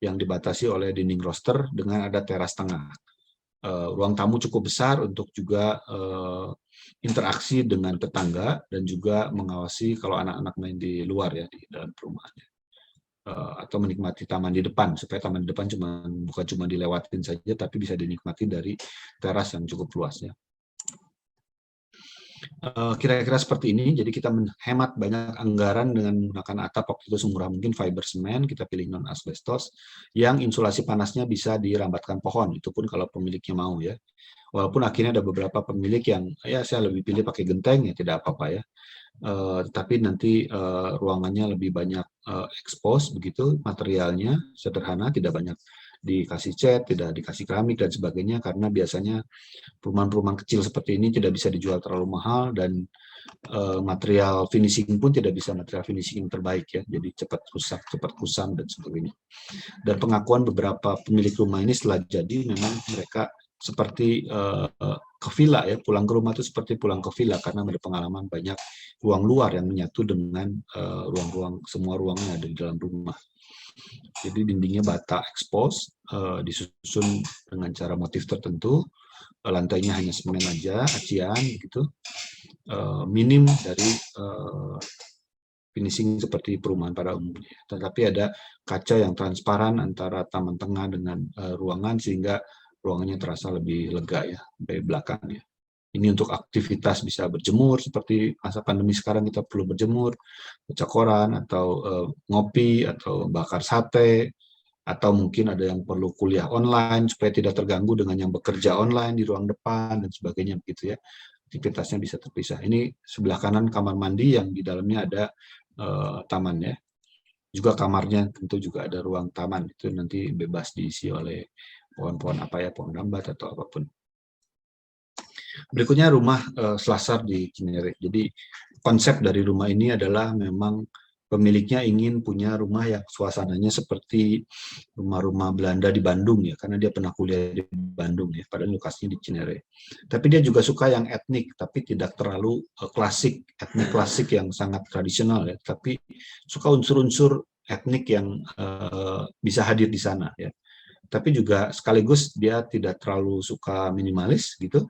yang dibatasi oleh dinding roster dengan ada teras tengah. Ruang tamu cukup besar untuk juga interaksi dengan tetangga dan juga mengawasi kalau anak-anak main di luar ya di dalam perumahannya. Atau menikmati taman di depan, supaya taman di depan bukan cuma dilewatin saja, tapi bisa dinikmati dari teras yang cukup luasnya. Kira-kira seperti ini, jadi kita menghemat banyak anggaran dengan menggunakan atap waktu itu semurah mungkin fiber semen, kita pilih non asbestos, yang insulasi panasnya bisa dirambatkan pohon, itu pun kalau pemiliknya mau ya. Walaupun akhirnya ada beberapa pemilik yang, ya saya lebih pilih pakai genteng ya, tidak apa-apa ya. Tapi nanti ruangannya lebih banyak expose begitu, materialnya sederhana, tidak banyak dikasih cat, tidak dikasih keramik dan sebagainya, karena biasanya perumahan-perumahan kecil seperti ini tidak bisa dijual terlalu mahal dan material finishing pun tidak bisa material finishing yang terbaik ya, jadi cepat rusak, cepat kusam dan sebagainya. Dan pengakuan beberapa pemilik rumah ini setelah jadi memang mereka seperti ke villa ya, pulang ke rumah itu seperti pulang ke villa karena ada pengalaman banyak ruang luar yang menyatu dengan ruang-ruang, semua ruangnya ada di dalam rumah. Jadi dindingnya bata expose, disusun dengan cara motif tertentu, lantainya hanya semen aja, acian gitu, minim dari finishing seperti perumahan pada umumnya. Tetapi ada kaca yang transparan antara taman tengah dengan ruangan sehingga ruangannya terasa lebih lega ya dari belakangnya. Ini untuk aktivitas bisa berjemur seperti masa pandemi sekarang kita perlu berjemur, baca koran atau ngopi atau bakar sate, atau mungkin ada yang perlu kuliah online supaya tidak terganggu dengan yang bekerja online di ruang depan dan sebagainya begitu ya. Aktivitasnya bisa terpisah. Ini sebelah kanan kamar mandi yang di dalamnya ada taman ya. Juga kamarnya tentu juga ada ruang taman, itu nanti bebas diisi oleh pohon-pohon apa ya, pohon rambat atau apapun. Berikutnya rumah Selasar di Cinere. Jadi konsep dari rumah ini adalah memang pemiliknya ingin punya rumah yang suasananya seperti rumah-rumah Belanda di Bandung ya, karena dia pernah kuliah di Bandung ya, padahal lokasinya di Cinere. Tapi dia juga suka yang etnik, tapi tidak terlalu klasik, etnik klasik yang sangat tradisional ya, tapi suka unsur-unsur etnik yang bisa hadir di sana ya. Tapi juga sekaligus dia tidak terlalu suka minimalis gitu,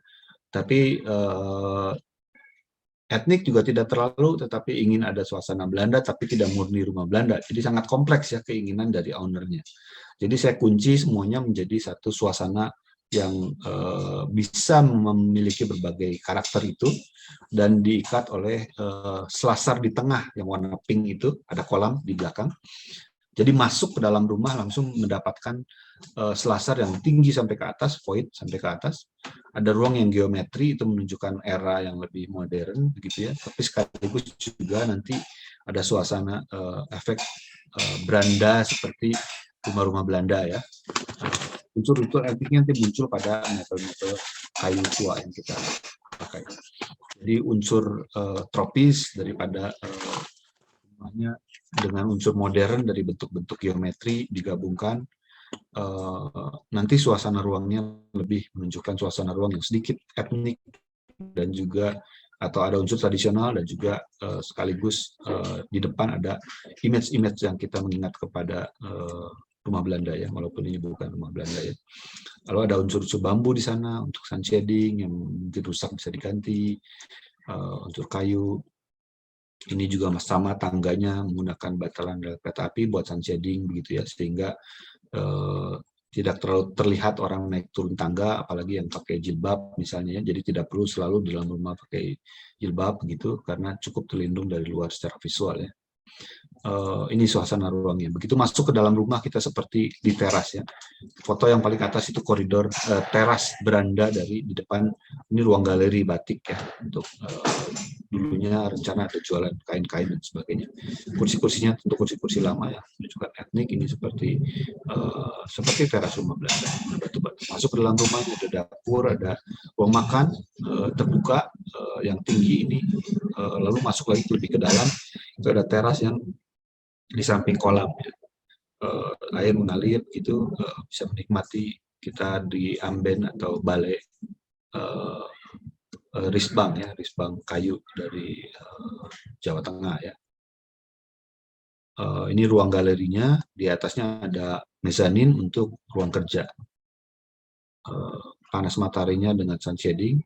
tapi etnik juga tidak terlalu, tetapi ingin ada suasana Belanda tapi tidak murni rumah Belanda. Jadi sangat kompleks ya keinginan dari ownernya. Jadi saya kunci semuanya menjadi satu suasana yang bisa memiliki berbagai karakter itu dan diikat oleh selasar di tengah yang warna pink itu, ada kolam di belakang. Jadi masuk ke dalam rumah langsung mendapatkan selasar yang tinggi sampai ke atas, void sampai ke atas. Ada ruang yang geometri, itu menunjukkan era yang lebih modern, begitu ya. Tapi sekaligus juga nanti ada suasana efek beranda seperti rumah-rumah Belanda ya. Unsur-unsur antiknya nanti muncul pada mebel-mebel kayu tua yang kita pakai. Jadi unsur tropis daripada rumahnya dengan unsur modern dari bentuk-bentuk geometri digabungkan, nanti suasana ruangnya lebih menunjukkan suasana ruang yang sedikit etnik dan juga atau ada unsur tradisional dan juga sekaligus di depan ada image-image yang kita mengingat kepada rumah Belanda ya, walaupun ini bukan rumah Belanda ya. Lalu ada unsur-unsur bambu di sana untuk sun shading yang mungkin rusak bisa diganti, unsur kayu. Ini juga sama tangganya menggunakan batalan rel kereta api buat sun shading begitu ya, sehingga tidak terlalu terlihat orang naik turun tangga, apalagi yang pakai jilbab misalnya ya. Jadi tidak perlu selalu di dalam rumah pakai jilbab begitu, karena cukup terlindung dari luar secara visual ya. Ini suasana ruangnya. Begitu masuk ke dalam rumah kita seperti di teras ya. Foto yang paling atas itu koridor teras beranda dari di depan. Ini ruang galeri batik ya. Untuk dulunya rencana ada jualan kain-kain dan sebagainya. Kursi-kursinya tentu kursi-kursi lama ya, menunjukkan etnik. Ini seperti teras rumah Belanda. Batu-batu. Masuk ke dalam rumahnya ada dapur, ada ruang makan terbuka yang tinggi ini. Lalu masuk lagi lebih ke dalam itu ada teras yang di samping kolam ya. Air mengalir gitu, bisa menikmati kita di amben atau balai risbang ya, risbang kayu dari Jawa Tengah ya. Ini ruang galerinya, di atasnya ada mezanin untuk ruang kerja. Panas mataharinya dengan sun shading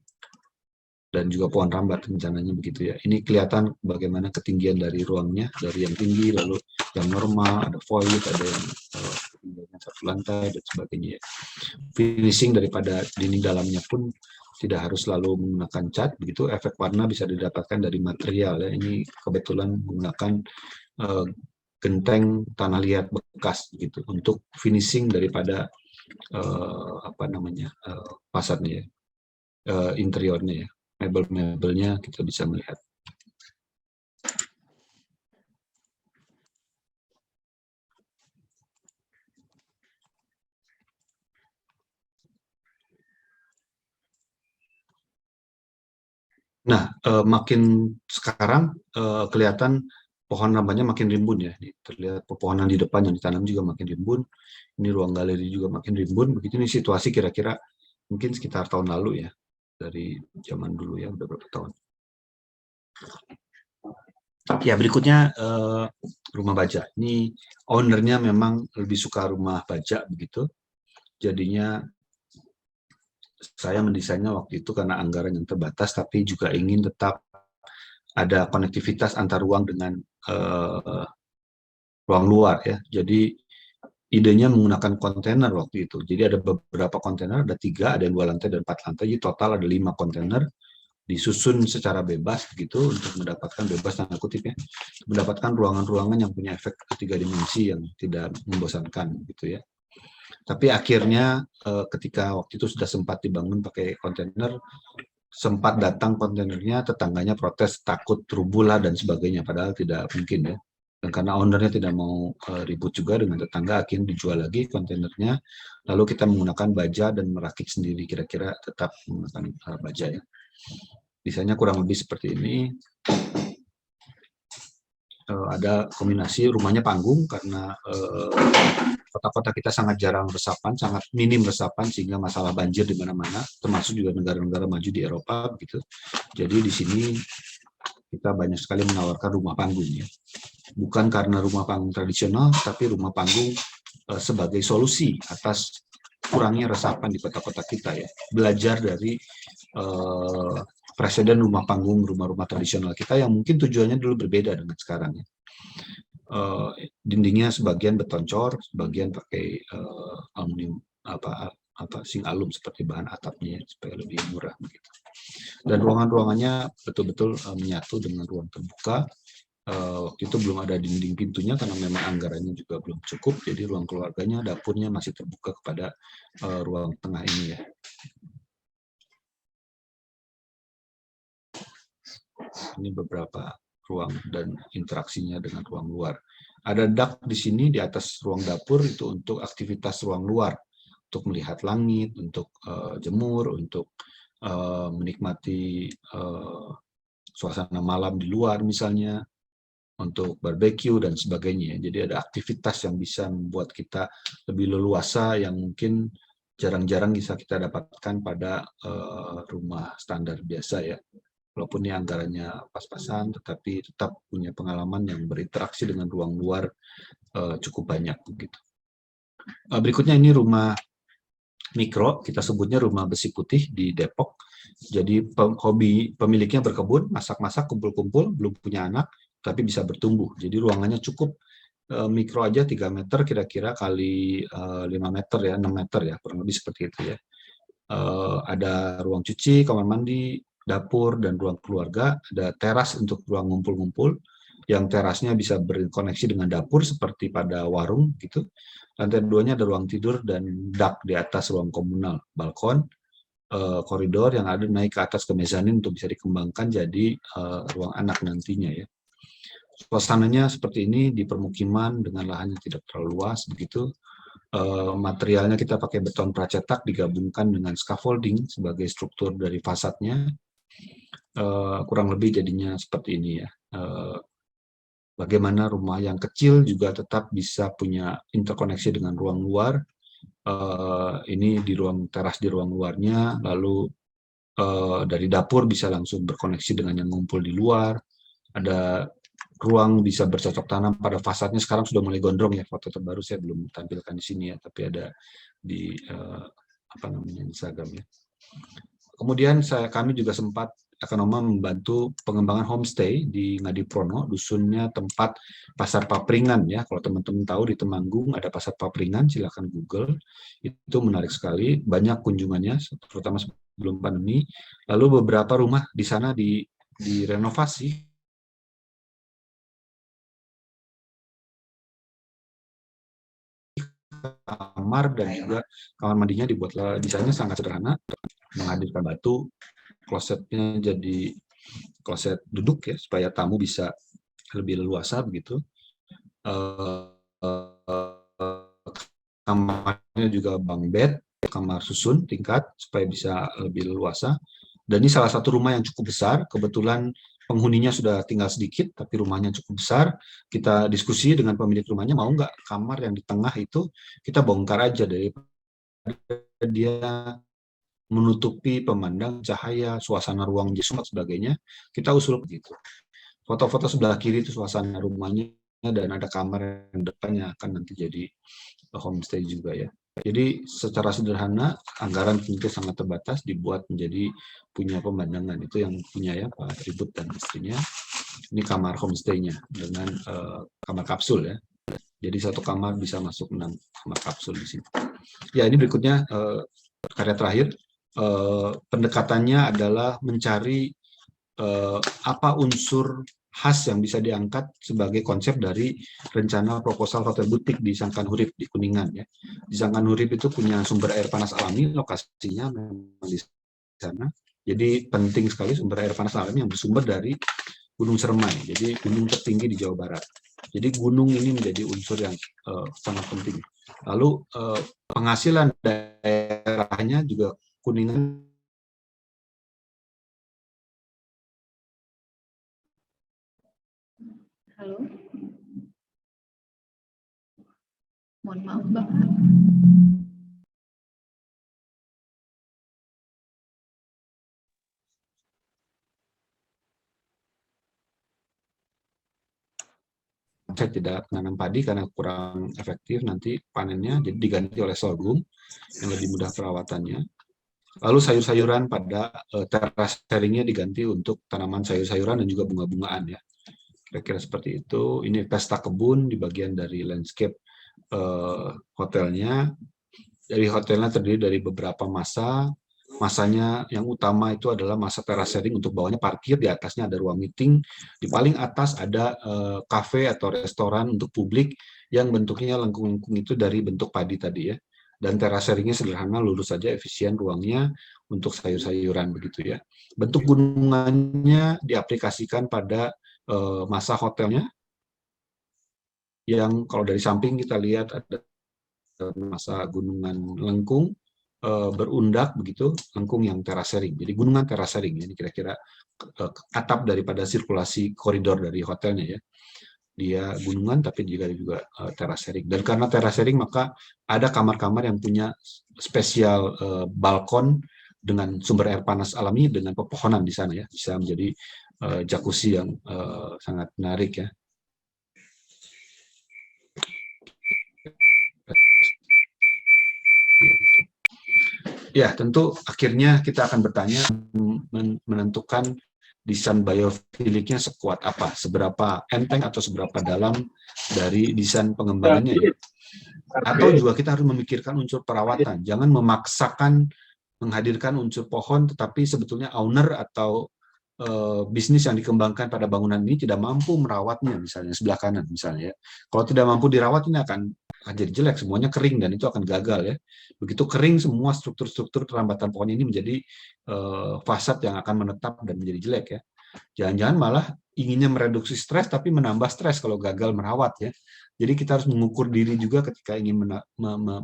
dan juga pohon rambat rencananya begitu ya. Ini kelihatan bagaimana ketinggian dari ruangnya, dari yang tinggi lalu yang normal, ada void, ada yang ketinggiannya 1 lantai dan sebagainya ya. Finishing daripada dinding dalamnya pun tidak harus selalu menggunakan cat begitu, efek warna bisa didapatkan dari material ya. Ini kebetulan menggunakan genteng tanah liat bekas gitu untuk finishing daripada fasadnya ya, interiornya ya. Mebel-mebelnya kita bisa melihat. Nah, makin sekarang kelihatan pohon rambatnya makin rimbun ya. Terlihat pepohonan di depan yang ditanam juga makin rimbun. Ini ruang galeri juga makin rimbun. Begitu nih situasi kira-kira mungkin sekitar tahun lalu ya. Dari zaman dulu ya, udah berapa tahun. Ya, berikutnya rumah baja. Ini ownernya memang lebih suka rumah baja begitu. Jadinya saya mendesainnya waktu itu karena anggaran yang terbatas, tapi juga ingin tetap ada konektivitas antar ruang dengan ruang luar ya. Jadi idenya menggunakan kontainer waktu itu. Jadi ada beberapa kontainer, ada 3, ada yang 2 lantai dan 4 lantai. Jadi total ada 5 kontainer disusun secara bebas begitu untuk mendapatkan bebas tanda kutip ya, mendapatkan ruangan-ruangan yang punya efek 3 dimensi yang tidak membosankan gitu ya. Tapi akhirnya ketika waktu itu sudah sempat dibangun pakai kontainer, sempat datang kontainernya, tetangganya protes takut rubuh lah dan sebagainya, padahal tidak mungkin ya. Dan karena ownernya tidak mau ribut juga dengan tetangga, akhirnya dijual lagi kontainernya, lalu kita menggunakan baja dan merakit sendiri, kira-kira tetap menggunakan baja ya. Desainnya kurang lebih seperti ini. Ada kombinasi rumahnya panggung karena kota-kota kita sangat jarang resapan, sangat minim resapan sehingga masalah banjir di mana-mana, termasuk juga negara-negara maju di Eropa gitu. Jadi di sini kita banyak sekali menawarkan rumah panggung ya. Bukan karena rumah panggung tradisional, tapi rumah panggung sebagai solusi atas kurangnya resapan di kota-kota kita ya. Belajar dari presiden rumah panggung, rumah-rumah tradisional kita yang mungkin tujuannya dulu berbeda dengan sekarang ya. Dindingnya sebagian beton cor, sebagian pakai aluminium sing alum seperti bahan atapnya supaya lebih murah begitu. Dan ruangan-ruangannya betul-betul menyatu dengan ruang terbuka. Waktu itu belum ada dinding pintunya karena memang anggarannya juga belum cukup, jadi ruang keluarganya, dapurnya masih terbuka kepada ruang tengah ini ya. Ini beberapa ruang dan interaksinya dengan ruang luar. Ada dak di sini di atas ruang dapur itu untuk aktivitas ruang luar, untuk melihat langit, untuk jemur, untuk menikmati suasana malam di luar misalnya, untuk barbeque dan sebagainya. Jadi ada aktivitas yang bisa membuat kita lebih leluasa yang mungkin jarang-jarang bisa kita dapatkan pada rumah standar biasa ya. Walaupun ini anggarannya pas-pasan, tetapi tetap punya pengalaman yang berinteraksi dengan ruang luar cukup banyak begitu. Berikutnya ini rumah mikro, kita sebutnya rumah besi putih di Depok. Jadi hobi pemiliknya berkebun, masak-masak, kumpul-kumpul, belum punya anak, tapi bisa bertumbuh. Jadi ruangannya cukup mikro aja 3 meter kira-kira kali 5 meter ya, 6 meter ya, kurang lebih seperti itu ya. Ada ruang cuci, kamar mandi, dapur, dan ruang keluarga. Ada teras untuk ruang ngumpul-ngumpul, yang terasnya bisa berkoneksi dengan dapur seperti pada warung gitu. Lantai 2-nya ada ruang tidur dan dak di atas ruang komunal, balkon, koridor yang ada naik ke atas ke mezanin untuk bisa dikembangkan jadi ruang anak nantinya ya. Suasananya seperti ini di permukiman dengan lahan yang tidak terlalu luas begitu. Materialnya kita pakai beton pracetak digabungkan dengan scaffolding sebagai struktur dari fasadnya. Kurang lebih jadinya seperti ini ya. Bagaimana rumah yang kecil juga tetap bisa punya interkoneksi dengan ruang luar. Ini di ruang teras di ruang luarnya, lalu dari dapur bisa langsung berkoneksi dengan yang ngumpul di luar. Ada ruang bisa bercocok tanam pada fasadnya, sekarang sudah mulai gondrong ya, foto terbaru saya belum tampilkan di sini ya, tapi ada di Instagram ya. Kemudian kami juga sempat Ekonoma membantu pengembangan homestay di Ngadiprono, dusunnya tempat Pasar Papringan ya. Kalau teman-teman tahu di Temanggung ada Pasar Papringan, silakan Google. Itu menarik sekali, banyak kunjungannya, terutama sebelum pandemi. Lalu beberapa rumah di sana direnovasi. Kamar dan juga kamar mandinya dibuatlah, desainnya sangat sederhana, menghadirkan batu, klosetnya jadi kloset duduk ya, supaya tamu bisa lebih leluasa begitu. Kamarnya juga bunk bed, kamar susun tingkat supaya bisa lebih leluasa. Dan ini salah satu rumah yang cukup besar, kebetulan penghuninya sudah tinggal sedikit, tapi rumahnya cukup besar. Kita diskusi dengan pemilik rumahnya, mau nggak kamar yang di tengah itu kita bongkar aja daripada dia menutupi pemandang cahaya, suasana ruang jesum dan sebagainya. Kita usul begitu. Foto-foto sebelah kiri itu suasana rumahnya, dan ada kamar yang depannya akan nanti jadi homestay juga ya. Jadi secara sederhana, anggaran tentu sangat terbatas, dibuat menjadi punya pemandangan. Itu yang punya ya Pak Tribut dan istrinya. Ini kamar homestay-nya dengan kamar kapsul ya. Jadi satu kamar bisa masuk 6 kamar kapsul di sini. Ya, ini berikutnya karya terakhir. Pendekatannya adalah mencari apa unsur khas yang bisa diangkat sebagai konsep dari rencana proposal hotel butik di Sangkan Hurip di Kuningan ya. Di Sangkan Hurip itu punya sumber air panas alami, lokasinya memang di sana. Jadi penting sekali sumber air panas alami yang bersumber dari Gunung Sermai. Jadi gunung tertinggi di Jawa Barat. Jadi gunung ini menjadi unsur yang sangat penting. Lalu penghasilan daerahnya juga Kuningan. Halo. Mohon maaf, Bapak. Saya tidak menanam padi karena kurang efektif nanti panennya, jadi diganti oleh sorghum yang lebih mudah perawatannya. Lalu sayur-sayuran pada teras sharingnya diganti untuk tanaman sayur-sayuran dan juga bunga-bungaan ya. Kira-kira seperti itu. Ini pesta kebun di bagian dari landscape hotelnya. Dari hotelnya terdiri dari beberapa masa. Masanya yang utama itu adalah masa teras sharing untuk bawahnya parkir, di atasnya ada ruang meeting, di paling atas ada kafe atau restoran untuk publik yang bentuknya lengkung-lengkung itu dari bentuk padi tadi ya. Dan teras sharingnya sederhana, lurus saja, efisien ruangnya untuk sayur-sayuran begitu ya. Bentuk gunungannya diaplikasikan pada masa hotelnya, yang kalau dari samping kita lihat ada masa gunungan lengkung berundak begitu, lengkung yang teras sharing. Jadi gunungan teras sharing ini kira-kira atap daripada sirkulasi koridor dari hotelnya ya. Dia gunungan tapi juga teras sharing. Dan karena teras sharing maka ada kamar-kamar yang punya spesial balkon dengan sumber air panas alami dengan pepohonan di sana ya. Bisa menjadi jacuzzi yang sangat menarik ya. Ya, tentu akhirnya kita akan bertanya menentukan desain biofiliknya sekuat apa, seberapa enteng atau seberapa dalam dari desain pengembangannya ya. Atau juga kita harus memikirkan unsur perawatan, jangan memaksakan menghadirkan unsur pohon, tetapi sebetulnya owner atau bisnis yang dikembangkan pada bangunan ini tidak mampu merawatnya, misalnya sebelah kanan misalnya. Kalau tidak mampu dirawat, ini akan jadi jelek, semuanya kering dan itu akan gagal ya. Begitu kering, semua struktur-struktur kerambatan pohon ini menjadi fasad yang akan menetap dan menjadi jelek ya. Jangan-jangan malah inginnya mereduksi stres tapi menambah stres kalau gagal merawat ya. Jadi kita harus mengukur diri juga ketika ingin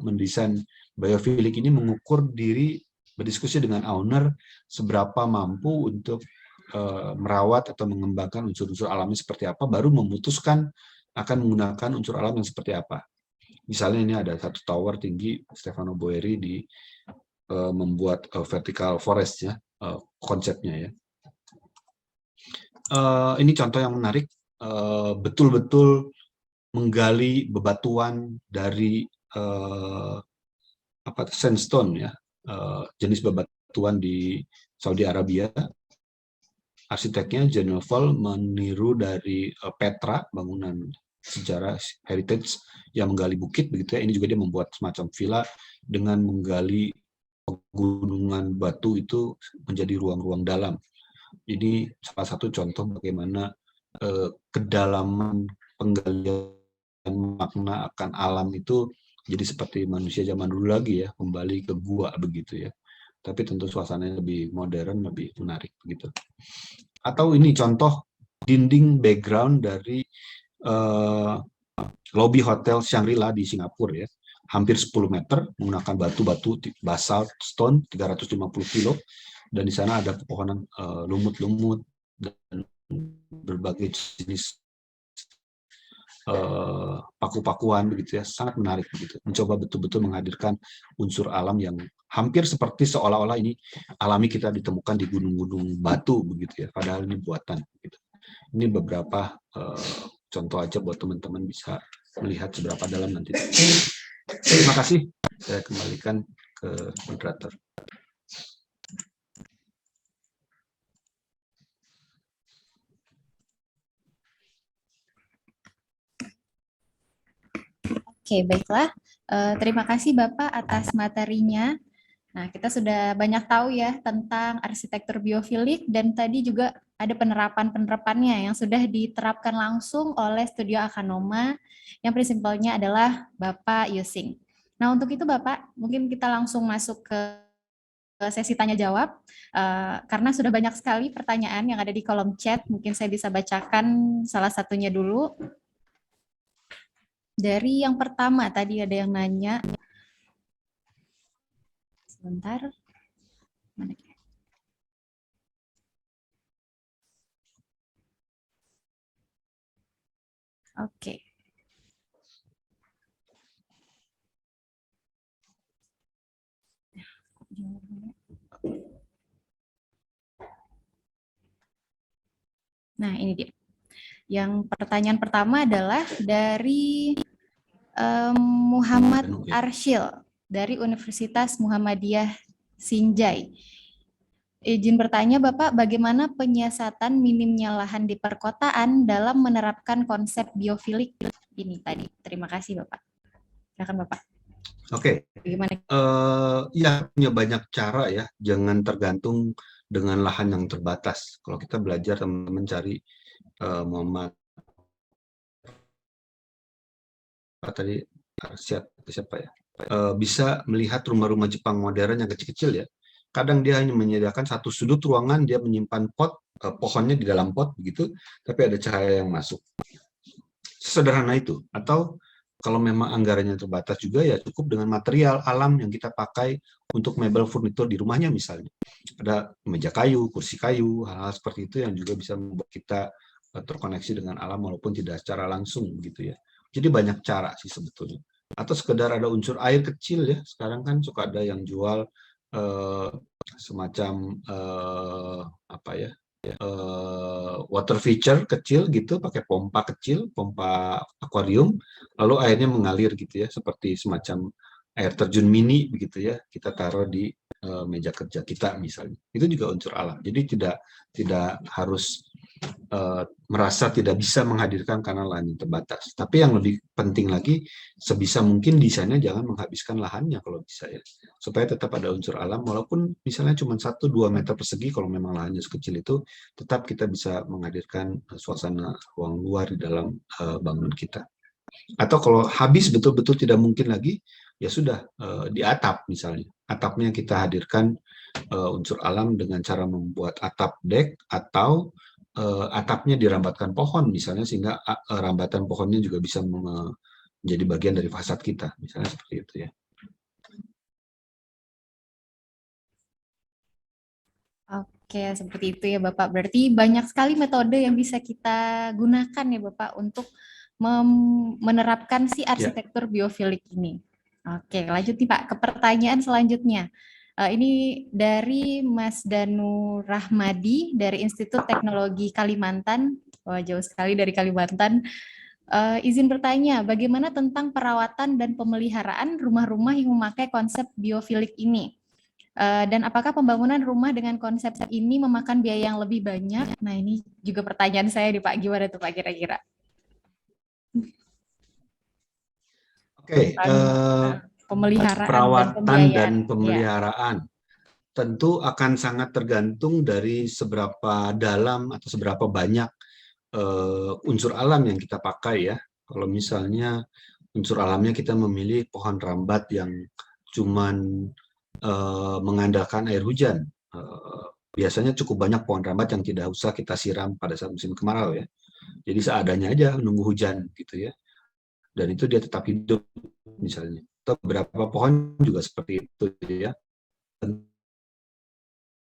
mendesain biofilik ini, mengukur diri, berdiskusi dengan owner seberapa mampu untuk merawat atau mengembangkan unsur-unsur alamnya seperti apa, baru memutuskan akan menggunakan unsur alam yang seperti apa. Misalnya ini ada satu tower tinggi, Stefano Boeri membuat vertical forest ya, konsepnya ya. Ini contoh yang menarik, betul-betul menggali bebatuan dari sandstone ya, jenis bebatuan di Saudi Arabia. Arsiteknya John Novel meniru dari Petra, bangunan sejarah heritage yang menggali bukit begitu ya. Ini juga dia membuat semacam villa dengan menggali pegunungan batu itu menjadi ruang-ruang dalam. Ini salah satu contoh bagaimana kedalaman penggalian makna akan alam itu jadi seperti manusia zaman dulu lagi ya, kembali ke gua begitu ya. Tapi tentu suasananya lebih modern, lebih menarik begitu. Atau ini contoh dinding background dari lobby hotel Shangri-La di Singapura ya, hampir 10 meter menggunakan batu-batu basalt stone 350 kilo, dan di sana ada pepohonan lumut-lumut dan berbagai jenis paku-pakuan begitu ya, sangat menarik begitu. Mencoba betul-betul menghadirkan unsur alam yang hampir seperti seolah-olah ini alami, kita ditemukan di gunung-gunung batu begitu ya, padahal ini buatan begitu. Ini beberapa contoh aja buat teman-teman bisa melihat seberapa dalam nanti. Terima kasih, saya kembalikan ke moderator. Oke, baiklah. Terima kasih Bapak atas materinya. Nah, kita sudah banyak tahu ya tentang arsitektur biofilik, dan tadi juga ada penerapan-penerapannya yang sudah diterapkan langsung oleh Studio Akanoma yang prinsipalnya adalah Bapak Yusing. Nah, untuk itu Bapak, mungkin kita langsung masuk ke sesi tanya jawab, karena sudah banyak sekali pertanyaan yang ada di kolom chat. Mungkin saya bisa bacakan salah satunya dulu. Dari yang pertama, tadi ada yang nanya. Sebentar. Mana? Oke. Nah, ini dia. Yang pertanyaan pertama adalah dari Muhammad Arsyil dari Universitas Muhammadiyah Sinjai. Izin bertanya Bapak, bagaimana penyiasatan minimnya lahan di perkotaan dalam menerapkan konsep biofilik ini tadi? Terima kasih Bapak. Silakan Bapak. Oke. Bagaimana? Ya, punya banyak cara ya, jangan tergantung dengan lahan yang terbatas. Kalau kita belajar, teman-teman cari Muhammad tadi siapa ya, bisa melihat rumah-rumah Jepang modern yang kecil-kecil ya. Kadang dia hanya menyediakan satu sudut ruangan, dia menyimpan pot, pohonnya di dalam pot begitu, tapi ada cahaya yang masuk. Sederhana itu. Atau kalau memang anggarannya terbatas juga ya, cukup dengan material alam yang kita pakai untuk mebel furnitur di rumahnya misalnya. Ada meja kayu, kursi kayu, hal-hal seperti itu yang juga bisa membuat kita terkoneksi dengan alam walaupun tidak secara langsung begitu ya. Jadi banyak cara sih sebetulnya. Atau sekedar ada unsur air kecil ya. Sekarang kan suka ada yang jual semacam water feature kecil gitu, pakai pompa kecil, pompa akuarium, lalu airnya mengalir gitu ya, seperti semacam air terjun mini begitu ya. Kita taruh di meja kerja kita misalnya. Itu juga unsur alam. Jadi tidak harus merasa tidak bisa menghadirkan karena lahan yang terbatas. Tapi yang lebih penting lagi, sebisa mungkin desainnya jangan menghabiskan lahannya kalau bisa ya. Supaya tetap ada unsur alam, walaupun misalnya cuma 1-2 meter persegi, kalau memang lahannya sekecil itu, tetap kita bisa menghadirkan suasana ruang luar di dalam bangunan kita. Atau kalau habis betul-betul tidak mungkin lagi, ya sudah di atap misalnya. Atapnya kita hadirkan unsur alam dengan cara membuat atap dek atau atapnya dirambatkan pohon misalnya, sehingga rambatan pohonnya juga bisa menjadi bagian dari fasad kita, misalnya seperti itu ya. Oke, seperti itu ya Bapak. Berarti banyak sekali metode yang bisa kita gunakan ya Bapak untuk menerapkan si arsitektur biofilik ini. Oke, lanjut nih Pak ke pertanyaan selanjutnya. Ini dari Mas Danu Rahmadi dari Institut Teknologi Kalimantan. Wah, jauh sekali dari Kalimantan. Izin bertanya, bagaimana tentang perawatan dan pemeliharaan rumah-rumah yang memakai konsep biofilik ini? Dan apakah pembangunan rumah dengan konsep ini memakan biaya yang lebih banyak? Nah, ini juga pertanyaan saya nih Pak, gimana tuh Pak kira-kira? Oke, pemeliharaan perawatan dan ya. pemeliharaan tentu akan sangat tergantung dari seberapa dalam atau seberapa banyak unsur alam yang kita pakai ya. Kalau misalnya unsur alamnya kita memilih pohon rambat yang cuman mengandalkan air hujan, biasanya cukup banyak pohon rambat yang tidak usah kita siram pada saat musim kemarau ya. Jadi seadanya aja nunggu hujan gitu ya. Dan itu dia tetap hidup misalnya. Atau beberapa pohon juga seperti itu ya.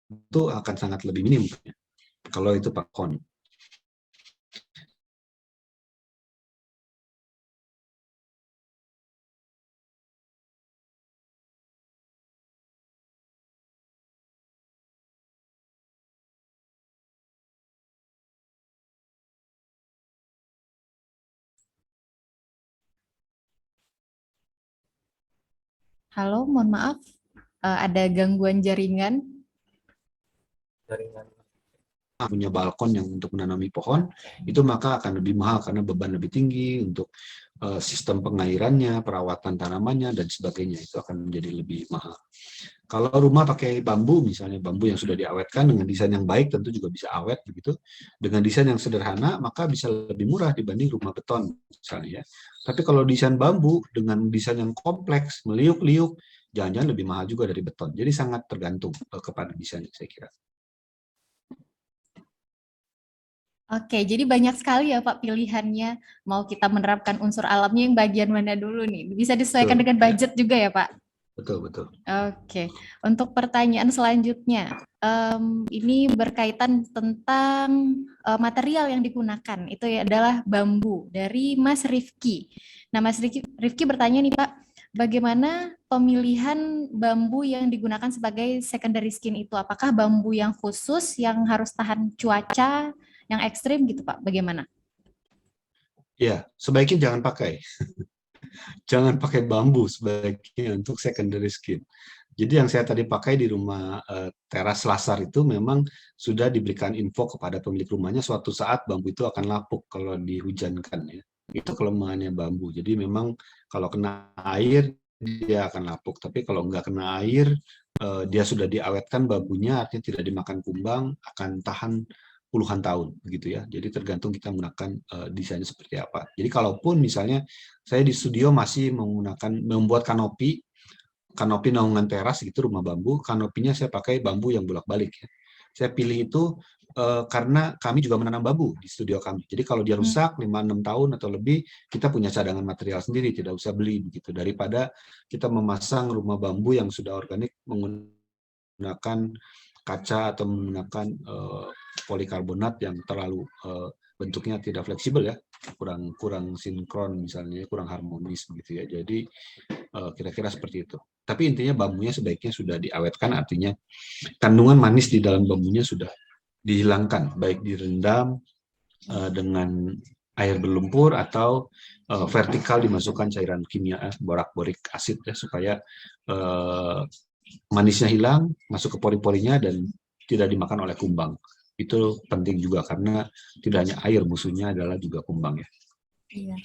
Itu akan sangat lebih minim ya, kalau itu pohon. Halo, mohon maaf, ada gangguan jaringan. Punya balkon yang untuk menanami pohon, itu maka akan lebih mahal karena beban lebih tinggi untuk sistem pengairannya, perawatan tanamannya, dan sebagainya. Itu akan menjadi lebih mahal. Kalau rumah pakai bambu, misalnya bambu yang sudah diawetkan dengan desain yang baik, tentu juga bisa awet begitu. Dengan desain yang sederhana, maka bisa lebih murah dibanding rumah beton, misalnya ya. Tapi kalau desain bambu dengan desain yang kompleks, meliuk-liuk, jangan-jangan lebih mahal juga dari beton. Jadi sangat tergantung kepada desainnya, saya kira. Oke, jadi banyak sekali ya Pak pilihannya. Mau kita menerapkan unsur alamnya yang bagian mana dulu nih? Bisa disesuaikan dengan budget juga ya Pak? Betul, betul. Oke, untuk pertanyaan selanjutnya, ini berkaitan tentang material yang digunakan. Itu adalah bambu dari Mas Rifki. Nah, Mas Rifki bertanya nih Pak, bagaimana pemilihan bambu yang digunakan sebagai secondary skin itu? Apakah bambu yang khusus yang harus tahan cuaca yang ekstrim gitu Pak? Bagaimana? Ya, sebaiknya jangan pakai. Jangan pakai bambu sebaiknya untuk secondary skin. Jadi yang saya tadi pakai di rumah teras Lasar itu memang sudah diberikan info kepada pemilik rumahnya suatu saat bambu itu akan lapuk kalau dihujankan ya. Itu kelemahannya bambu. Jadi memang kalau kena air dia akan lapuk. Tapi kalau nggak kena air, dia sudah diawetkan bambunya, artinya tidak dimakan kumbang, akan tahan puluhan tahun begitu ya. Jadi tergantung kita menggunakan desainnya seperti apa. Jadi kalaupun misalnya saya di studio masih membuat kanopi naungan teras gitu, rumah bambu, kanopinya saya pakai bambu yang bolak-balik ya. Saya pilih itu karena kami juga menanam bambu di studio kami. Jadi kalau dia rusak 5-6 tahun atau lebih, kita punya cadangan material sendiri, tidak usah beli begitu. Daripada kita memasang rumah bambu yang sudah organik menggunakan kaca atau menggunakan polikarbonat yang terlalu bentuknya tidak fleksibel ya, kurang sinkron misalnya, kurang harmonis begitu ya. Jadi kira-kira seperti itu. Tapi intinya bambunya sebaiknya sudah diawetkan, artinya kandungan manis di dalam bambunya sudah dihilangkan, baik direndam dengan air berlumpur atau vertikal dimasukkan cairan kimia borak borik asid ya, supaya manisnya hilang, masuk ke pori-porinya dan tidak dimakan oleh kumbang. Itu penting juga karena tidak hanya air, musuhnya adalah juga kumbang ya. Iya.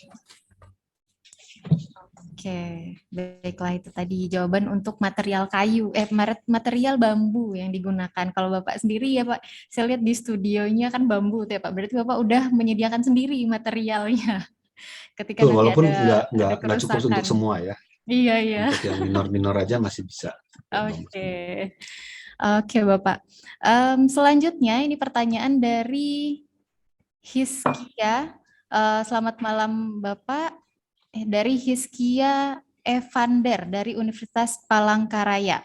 Oke, baiklah itu tadi jawaban untuk material kayu, material bambu yang digunakan. Kalau Bapak sendiri ya Pak, saya lihat di studionya kan bambu tuh ya Pak. Berarti Bapak udah menyediakan sendiri materialnya ketika Tuh, nanti walaupun ada nggak cukup untuk kerusakan. semua ya. Iya, iya. Untuk yang minor-minor aja masih bisa. Oke. Oke, Bapak. Selanjutnya ini pertanyaan dari Hiskia. Selamat malam Bapak. Dari Hiskia Evander dari Universitas Palangkaraya.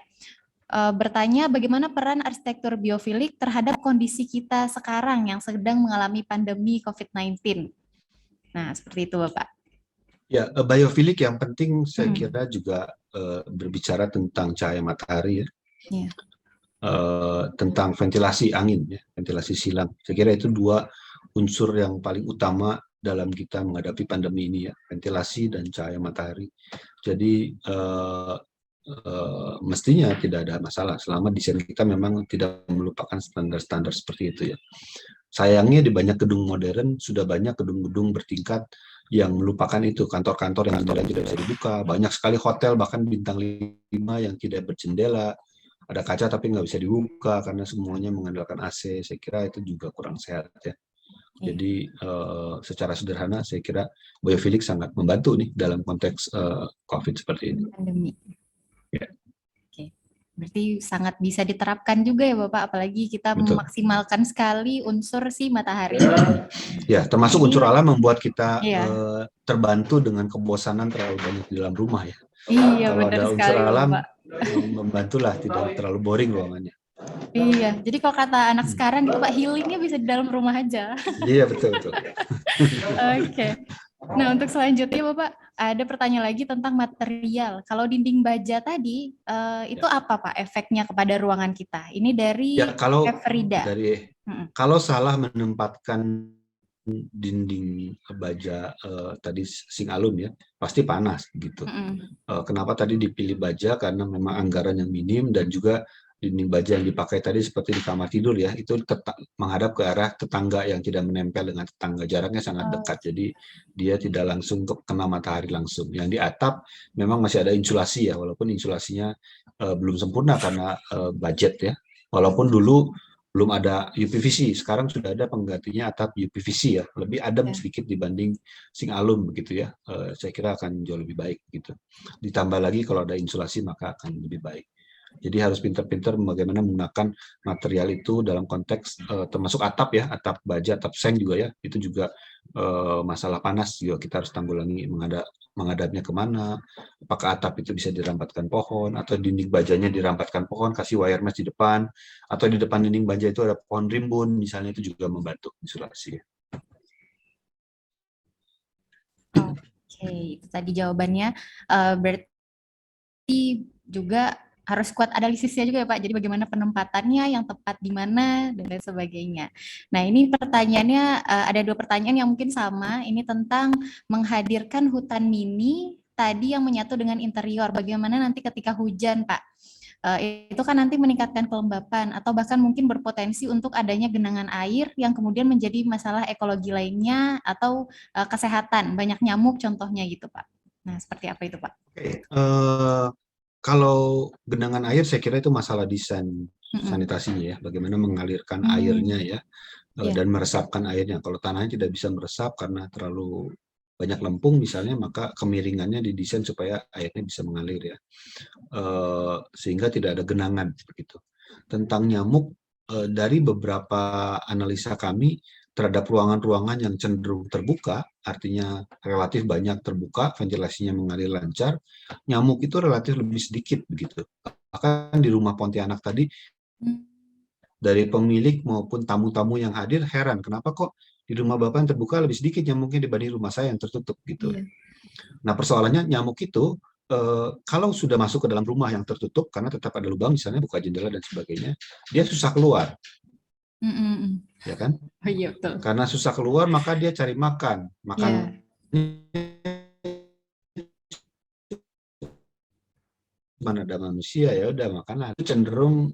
Bertanya bagaimana peran arsitektur biofilik terhadap kondisi kita sekarang yang sedang mengalami pandemi COVID-19. Nah, seperti itu Bapak. Ya, biofilik yang penting saya kira juga berbicara tentang cahaya matahari ya. Iya. Tentang ventilasi angin ya, ventilasi silang. Saya kira itu dua unsur yang paling utama dalam kita menghadapi pandemi ini ya, ventilasi dan cahaya matahari. Jadi mestinya tidak ada masalah selama desain kita memang tidak melupakan standar-standar seperti itu ya. Sayangnya di banyak gedung modern sudah banyak gedung-gedung bertingkat yang melupakan itu, kantor-kantor yang tidak bisa dibuka, banyak sekali hotel bahkan bintang 5 yang tidak berjendela, ada kaca tapi nggak bisa dibuka karena semuanya mengandalkan AC. Saya kira itu juga kurang sehat ya. Jadi secara sederhana saya kira biofilik sangat membantu nih dalam konteks COVID seperti ini. Pandemi. Ya. Oke. Berarti sangat bisa diterapkan juga ya Bapak, apalagi kita Betul. memaksimalkan sekali unsur si matahari. Ya, termasuk unsur alam membuat kita Iya. terbantu dengan kebosanan terlalu banyak di dalam rumah ya. Iya, Kalau benar ada unsur sekali alam Bapak. membantulah tidak terlalu boring ruangannya. Iya, jadi kalau kata anak sekarang itu Pak, healingnya bisa di dalam rumah aja. Iya, betul. Oke. Nah, untuk selanjutnya Bapak, ada pertanyaan lagi tentang material. Kalau dinding baja tadi, itu apa Pak efeknya kepada ruangan kita? Ini dari Ya, kalau Efrida. kalau salah menempatkan dinding baja tadi sing alum ya, pasti panas gitu. Kenapa tadi dipilih baja? Karena memang anggaran yang minim dan juga dinding baja yang dipakai tadi seperti di kamar tidur ya, itu menghadap ke arah tetangga yang tidak menempel dengan tetangga, jaraknya sangat dekat, jadi dia tidak langsung kena matahari langsung. Yang di atap memang masih ada insulasi ya, walaupun insulasinya belum sempurna karena budget ya, walaupun dulu belum ada UPVC, sekarang sudah ada penggantinya atap UPVC ya, lebih adem sedikit dibanding sing alum begitu ya. Saya kira akan jauh lebih baik gitu. Ditambah lagi kalau ada insulasi maka akan lebih baik. Jadi harus pintar-pintar bagaimana menggunakan material itu dalam konteks termasuk atap ya, atap baja, atap seng juga ya, itu juga masalah panas juga kita harus tanggulangi, menghadapnya kemana, apakah atap itu bisa dirampatkan pohon, atau dinding bajanya dirampatkan pohon, kasih wire mesh di depan, atau di depan dinding baja itu ada pohon rimbun, misalnya, itu juga membantu insulasi. Oke, itu tadi jawabannya. Berarti juga harus kuat analisisnya juga ya Pak, jadi bagaimana penempatannya yang tepat di mana dan lain sebagainya. Nah ini pertanyaannya, ada dua pertanyaan yang mungkin sama, ini tentang menghadirkan hutan mini tadi yang menyatu dengan interior, bagaimana nanti ketika hujan Pak, itu kan nanti meningkatkan kelembapan atau bahkan mungkin berpotensi untuk adanya genangan air yang kemudian menjadi masalah ekologi lainnya atau kesehatan, banyak nyamuk contohnya gitu Pak. Nah seperti apa itu Pak? Oke. Kalau genangan air saya kira itu masalah desain sanitasinya ya, bagaimana mengalirkan airnya ya, dan meresapkan airnya. Kalau tanahnya tidak bisa meresap karena terlalu banyak lempung misalnya, maka kemiringannya didesain supaya airnya bisa mengalir ya, sehingga tidak ada genangan begitu. Tentang nyamuk, dari beberapa analisa kami terhadap ruangan-ruangan yang cenderung terbuka, artinya relatif banyak terbuka, ventilasinya mengalir lancar, nyamuk itu relatif lebih sedikit begitu. Bahkan di rumah Pontianak tadi, dari pemilik maupun tamu-tamu yang hadir heran, kenapa kok di rumah Bapak yang terbuka lebih sedikit nyamuknya dibanding rumah saya yang tertutup gitu. Nah persoalannya nyamuk itu kalau sudah masuk ke dalam rumah yang tertutup, karena tetap ada lubang misalnya, buka jendela dan sebagainya, dia susah keluar. Ya kan? Oh iya betul. Karena susah keluar maka dia cari makan. mana ada manusia ya udah makanya itu cenderung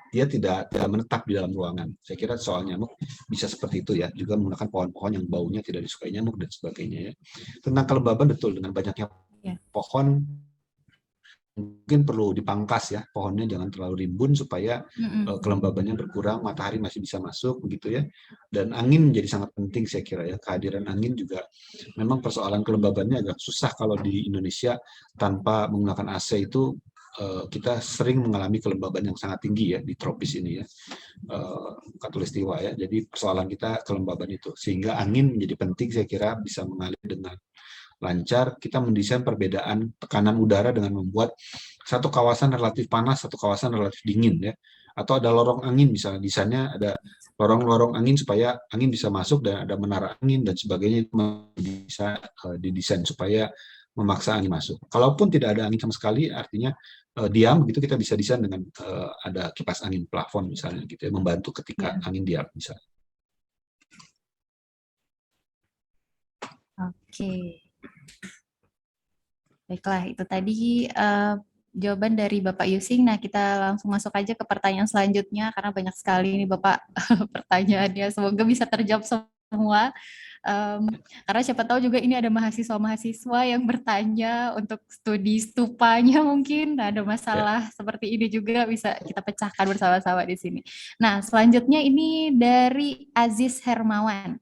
dia tidak menetap di dalam ruangan. Saya kira soal nyamuk bisa seperti itu ya, juga menggunakan pohon-pohon yang baunya tidak disukai nyamuk dan sebagainya ya. Tentang kelembaban betul, dengan banyaknya pohon mungkin perlu dipangkas ya, pohonnya jangan terlalu rimbun supaya kelembabannya berkurang, matahari masih bisa masuk begitu ya. Dan angin menjadi sangat penting saya kira ya, kehadiran angin juga memang persoalan kelembabannya agak susah kalau di Indonesia tanpa menggunakan AC itu kita sering mengalami kelembaban yang sangat tinggi ya di tropis ini ya, Khatulistiwa ya. Jadi persoalan kita kelembaban itu, sehingga angin menjadi penting saya kira bisa mengalir dengan lancar. Kita mendesain perbedaan tekanan udara dengan membuat satu kawasan relatif panas, satu kawasan relatif dingin ya. Atau ada lorong angin misalnya, desainnya ada lorong-lorong angin supaya angin bisa masuk dan ada menara angin dan sebagainya, itu bisa didesain supaya memaksa angin masuk. Kalaupun tidak ada angin sama sekali, artinya diam begitu, kita bisa desain dengan ada kipas angin plafon misalnya gitu ya, membantu ketika angin diam misalnya. Oke. Baiklah, itu tadi jawaban dari Bapak Yusing. Nah, kita langsung masuk aja ke pertanyaan selanjutnya, karena banyak sekali ini Bapak pertanyaannya. Semoga bisa terjawab semua. Karena siapa tahu juga ini ada mahasiswa-mahasiswa yang bertanya untuk studi stupanya mungkin. Nah, ada masalah seperti ini juga bisa kita pecahkan bersama-sama di sini. Nah, selanjutnya ini dari Aziz Hermawan.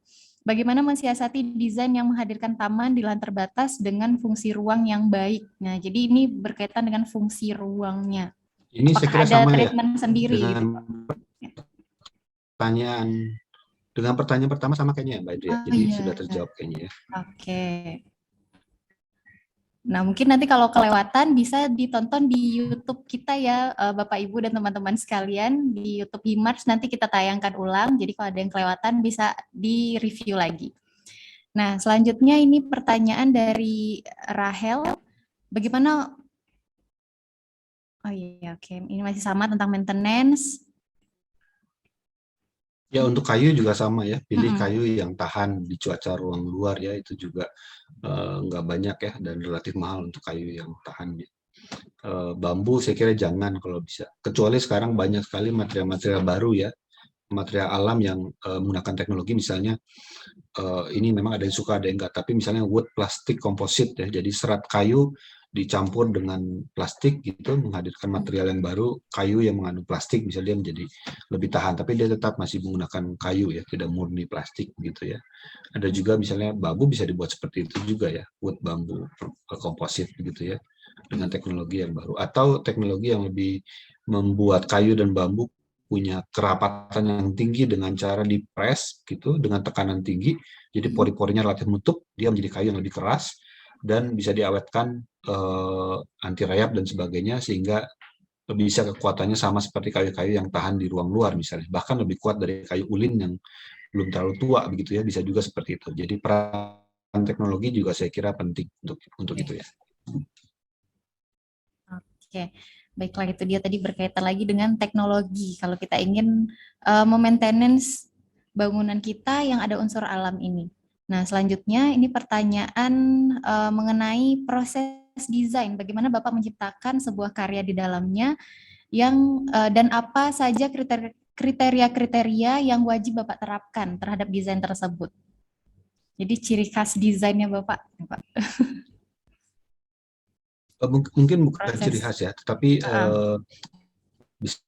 Bagaimana mensiasati desain yang menghadirkan taman di lahan terbatas dengan fungsi ruang yang baik? Nah, jadi ini berkaitan dengan fungsi ruangnya. Ini saya kira ada sama treatment ya sendiri dengan gitu. pertanyaan pertama sama kayaknya ya Mbak Idri. Jadi sudah terjawab kayaknya ya. Oke. Nah, mungkin nanti kalau kelewatan bisa ditonton di YouTube kita ya, Bapak Ibu dan teman-teman sekalian, di YouTube Himars nanti kita tayangkan ulang. Jadi kalau ada yang kelewatan bisa di-review lagi. Nah, selanjutnya ini pertanyaan dari Rahel. Bagaimana? Oh iya, oke. Ini masih sama tentang maintenance. Ya, untuk kayu juga sama ya, pilih kayu yang tahan di cuaca ruang luar ya, itu juga nggak banyak ya, dan relatif mahal untuk kayu yang tahan ya. Bambu saya kira jangan kalau bisa, kecuali sekarang banyak sekali material-material baru ya, material alam yang menggunakan teknologi, misalnya ini memang ada yang suka ada yang enggak, tapi misalnya wood plastic composite ya, jadi serat kayu dicampur dengan plastik gitu, menghadirkan material yang baru, kayu yang mengandung plastik misalnya, dia menjadi lebih tahan, tapi dia tetap masih menggunakan kayu ya, tidak murni plastik gitu ya. Ada juga misalnya bambu bisa dibuat seperti itu juga ya, wood bambu komposit gitu ya, dengan teknologi yang baru, atau teknologi yang lebih membuat kayu dan bambu punya kerapatan yang tinggi dengan cara di-press gitu, dengan tekanan tinggi, jadi pori-porinya relatif menutup, dia menjadi kayu yang lebih keras, dan bisa diawetkan anti rayap dan sebagainya, sehingga bisa kekuatannya sama seperti kayu-kayu yang tahan di ruang luar misalnya, bahkan lebih kuat dari kayu ulin yang belum terlalu tua begitu ya, bisa juga seperti itu. Jadi peran teknologi juga saya kira penting untuk itu ya. Oke, baiklah, itu dia tadi berkaitan lagi dengan teknologi. Kalau kita ingin memaintenance bangunan kita yang ada unsur alam ini. Nah, selanjutnya ini pertanyaan mengenai proses desain. Bagaimana Bapak menciptakan sebuah karya di dalamnya yang dan apa saja kriteria-kriteria yang wajib Bapak terapkan terhadap desain tersebut. Jadi ciri khas desainnya Bapak. Mungkin bukan ciri khas ya, tetapi bisa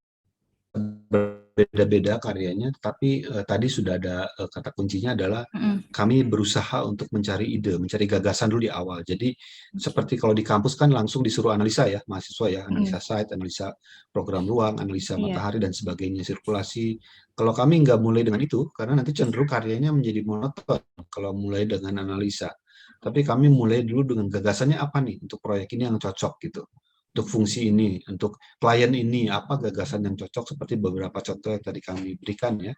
berbeda-beda karyanya, tapi tadi sudah ada kata kuncinya adalah kami berusaha untuk mencari ide, mencari gagasan dulu di awal. Jadi seperti kalau di kampus kan langsung disuruh analisa ya, mahasiswa ya, analisa site, analisa program ruang, analisa matahari dan sebagainya, sirkulasi. Kalau kami nggak mulai dengan itu, karena nanti cenderung karyanya menjadi monoton kalau mulai dengan analisa. Tapi kami mulai dulu dengan gagasannya apa nih untuk proyek ini yang cocok gitu. Untuk fungsi ini, untuk klien ini, apa gagasan yang cocok, seperti beberapa contoh yang tadi kami berikan ya.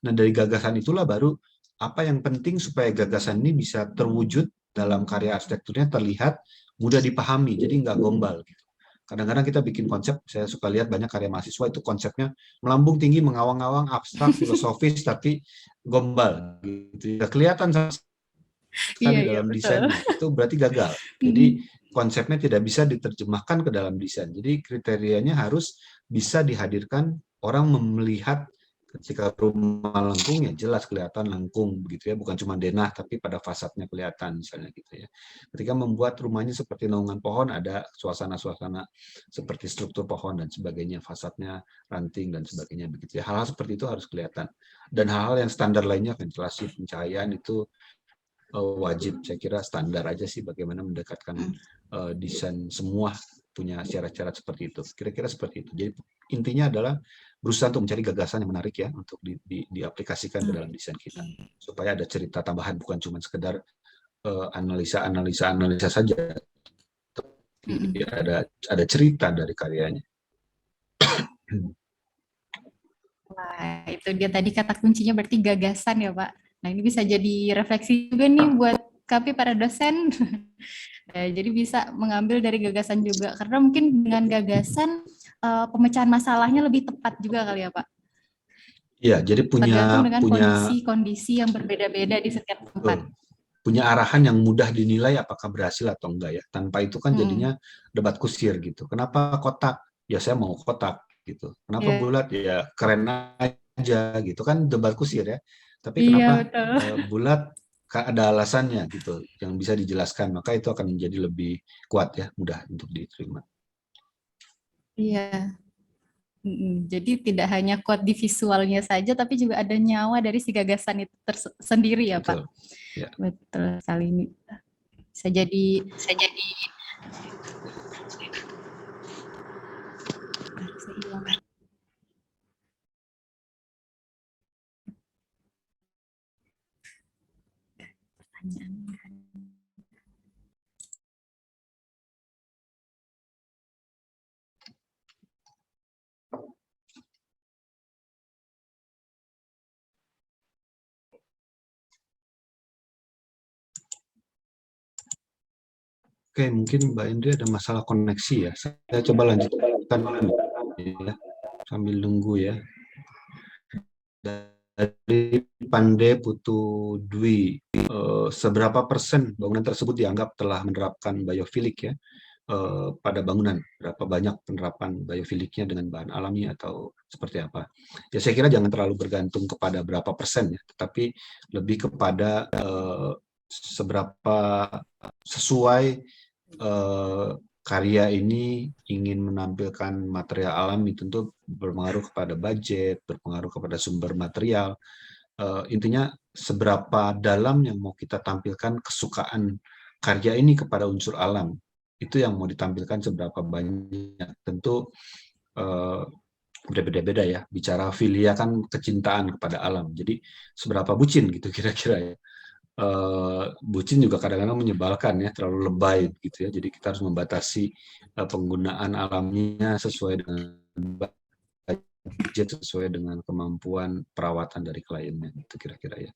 Nah, dari gagasan itulah baru apa yang penting supaya gagasan ini bisa terwujud dalam karya arsitekturnya, terlihat mudah dipahami, jadi nggak gombal gitu. Kadang-kadang kita bikin konsep, saya suka lihat banyak karya mahasiswa itu konsepnya melambung tinggi, mengawang-awang, abstrak, filosofis, tapi gombal gitu. Kelihatan sekali dalam desainnya, itu berarti gagal. Jadi konsepnya tidak bisa diterjemahkan ke dalam desain. Jadi kriterianya harus bisa dihadirkan orang melihat ketika rumah lengkung ya jelas kelihatan lengkung begitu ya, bukan cuma denah tapi pada fasadnya kelihatan misalnya gitu ya. Ketika membuat rumahnya seperti naungan pohon ada suasana-suasana seperti struktur pohon dan sebagainya, fasadnya ranting dan sebagainya begitu ya. Hal-hal seperti itu harus kelihatan. Dan hal-hal yang standar lainnya ventilasi, pencahayaan itu wajib, saya kira standar aja sih bagaimana mendekatkan desain semua punya syarat-syarat seperti itu. Kira-kira seperti itu. Jadi intinya adalah berusaha untuk mencari gagasan yang menarik ya untuk diaplikasikan ke dalam desain kita supaya ada cerita tambahan, bukan cuma sekedar analisa saja. Tapi ada cerita dari karyanya. Wah, itu dia tadi kata kuncinya berarti gagasan ya Pak. Nah ini bisa jadi refleksi juga nih buat kami para dosen. Jadi bisa mengambil dari gagasan juga, karena mungkin dengan gagasan pemecahan masalahnya lebih tepat juga kali ya Pak. Iya, jadi Tergantung dengan punya kondisi yang berbeda-beda di setiap tempat. Punya arahan yang mudah dinilai apakah berhasil atau enggak ya. Tanpa itu kan jadinya debat kusir gitu. Kenapa kotak? Ya saya mau kotak gitu. Kenapa bulat? Ya keren aja gitu kan, debat kusir ya. Tapi kenapa bulat? Ada alasannya gitu yang bisa dijelaskan, maka itu akan menjadi lebih kuat ya, mudah untuk diterima. Iya. Jadi tidak hanya kuat di visualnya saja, tapi juga ada nyawa dari si gagasan itu sendiri ya Pak. Ya. Betul sekali ini. Bisa jadi Oke, mungkin Mbak Indri ada masalah koneksi ya. Saya coba lanjutkan ya, sambil nunggu ya. Dari Pande Putu Dwi, seberapa persen bangunan tersebut dianggap telah menerapkan biofilik ya pada bangunan? Berapa banyak penerapan biofiliknya dengan bahan alami atau seperti apa? Ya saya kira jangan terlalu bergantung kepada berapa persen ya, tetapi lebih kepada seberapa sesuai karya ini ingin menampilkan material alami. Tentu berpengaruh kepada budget, berpengaruh kepada sumber material. Intinya seberapa dalam yang mau kita tampilkan kesukaan karya ini kepada unsur alam. Itu yang mau ditampilkan seberapa banyak. Tentu berbeda-beda ya. Bicara filia kan kecintaan kepada alam. Jadi seberapa bucin gitu kira-kira ya. Bucin juga kadang-kadang menyebalkan ya, terlalu lebay gitu ya. Jadi kita harus membatasi penggunaan alamnya sesuai dengan budget, sesuai dengan kemampuan perawatan dari kliennya. Itu kira-kira ya.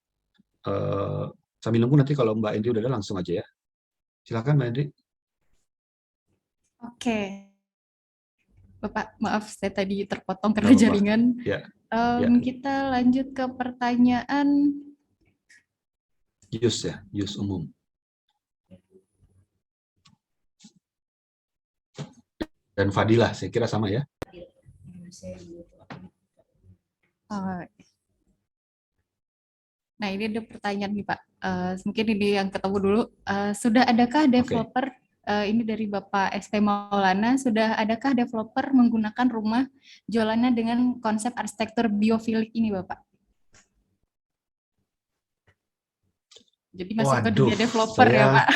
Sambil nunggu nanti kalau Mbak Indri udah ada langsung aja ya. Silakan Mbak Indri. Oke. Bapak, maaf saya tadi terpotong karena jaringan. Ya. Kita lanjut ke pertanyaan Yus umum. Dan Fadilah, saya kira sama ya. Nah ini ada pertanyaan nih Pak. Mungkin ini yang ketemu dulu. Sudah adakah developer, ini dari Bapak ST Maulana, sudah adakah developer menggunakan rumah jualannya dengan konsep arsitektur biofilik ini Bapak? Jadi masuk ke dunia developer ya Pak.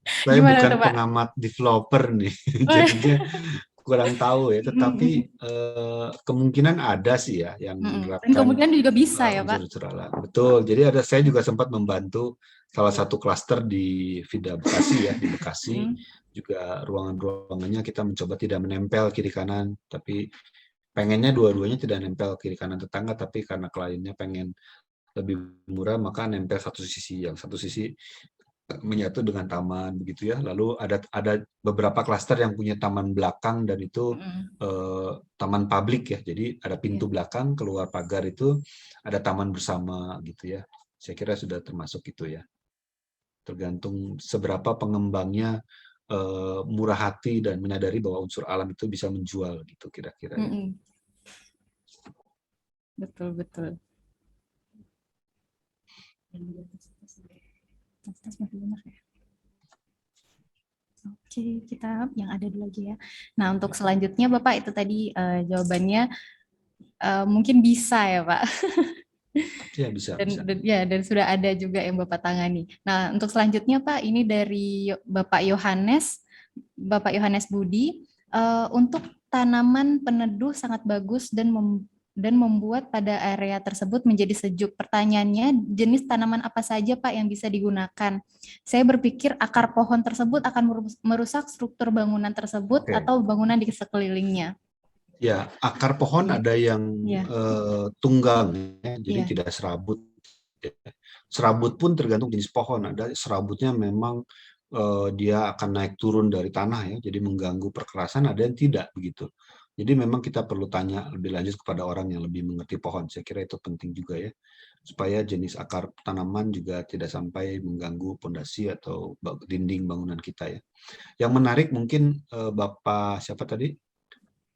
Saya bukan pengamat developer nih, jadinya kurang tahu ya. Tetapi kemungkinan ada sih ya yang menerapkan. Dan kemungkinan juga bisa ya Pak. Betul. Jadi saya juga sempat membantu salah satu klaster di Vida Bekasi ya, di Bekasi. Juga ruangan-ruangannya kita mencoba tidak menempel kiri kanan, tapi pengennya dua-duanya tidak nempel kiri kanan tetangga, tapi karena kliennya pengen lebih murah maka nempel satu sisi, yang satu sisi menyatu dengan taman begitu ya. Lalu ada beberapa klaster yang punya taman belakang dan itu taman publik ya. Jadi ada pintu belakang, keluar pagar itu ada taman bersama gitu ya. Saya kira sudah termasuk itu ya. Tergantung seberapa pengembangnya murah hati dan menyadari bahwa unsur alam itu bisa menjual gitu kira-kira. Ya. Mm-mm. Betul, betul. Oke, kita yang ada dulu aja ya. Nah, untuk selanjutnya Bapak itu tadi jawabannya mungkin bisa ya Pak. Ya bisa. Dan sudah ada juga yang Bapak tangani. Nah, untuk selanjutnya Pak, ini dari Bapak Yohanes Budi. Untuk tanaman peneduh sangat bagus dan membuat pada area tersebut menjadi sejuk. Pertanyaannya, jenis tanaman apa saja Pak yang bisa digunakan? Saya berpikir akar pohon tersebut akan merusak struktur bangunan tersebut atau bangunan di sekelilingnya. Ya, akar pohon ada yang tunggang, ya, jadi tidak serabut. Serabut pun tergantung jenis pohon. Ada serabutnya memang dia akan naik turun dari tanah, ya, jadi mengganggu perkerasan. Ada yang tidak begitu. Jadi memang kita perlu tanya lebih lanjut kepada orang yang lebih mengerti pohon. Saya kira itu penting juga ya, supaya jenis akar tanaman juga tidak sampai mengganggu pondasi atau dinding bangunan kita ya. Yang menarik mungkin Bapak siapa tadi?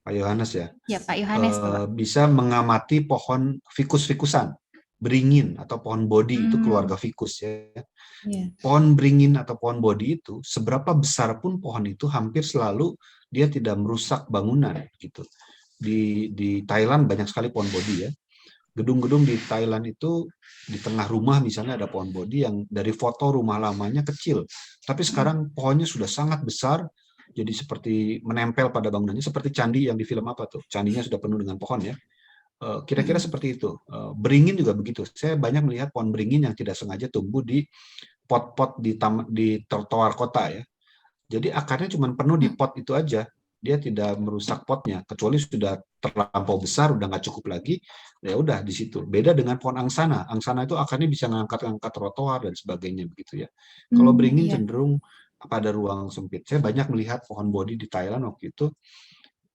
Pak Yohanes ya. Ya, Pak Yohanes, Bapak. Bisa mengamati pohon fikus-fikusan, beringin atau pohon bodi itu keluarga fikus ya. Pohon beringin atau pohon bodi itu seberapa besar pun pohon itu hampir selalu dia tidak merusak bangunan gitu. Di Thailand banyak sekali pohon bodi ya. Gedung-gedung di Thailand itu di tengah rumah misalnya ada pohon bodi yang dari foto rumah lamanya kecil, tapi sekarang pohonnya sudah sangat besar. Jadi seperti menempel pada bangunannya, seperti candi yang di film apa tuh, candinya sudah penuh dengan pohon ya. Kira-kira seperti itu. Beringin juga begitu. Saya banyak melihat pohon beringin yang tidak sengaja tumbuh di pot-pot di trotoar kota ya. Jadi akarnya cuma penuh di pot itu aja. Dia tidak merusak potnya, kecuali sudah terlampau besar, udah nggak cukup lagi, ya udah di situ. Beda dengan pohon angsana. Angsana itu akarnya bisa ngangkat-ngangkat trotoar dan sebagainya begitu ya. Kalau beringin cenderung pada ruang sempit. Saya banyak melihat pohon bodi di Thailand waktu itu,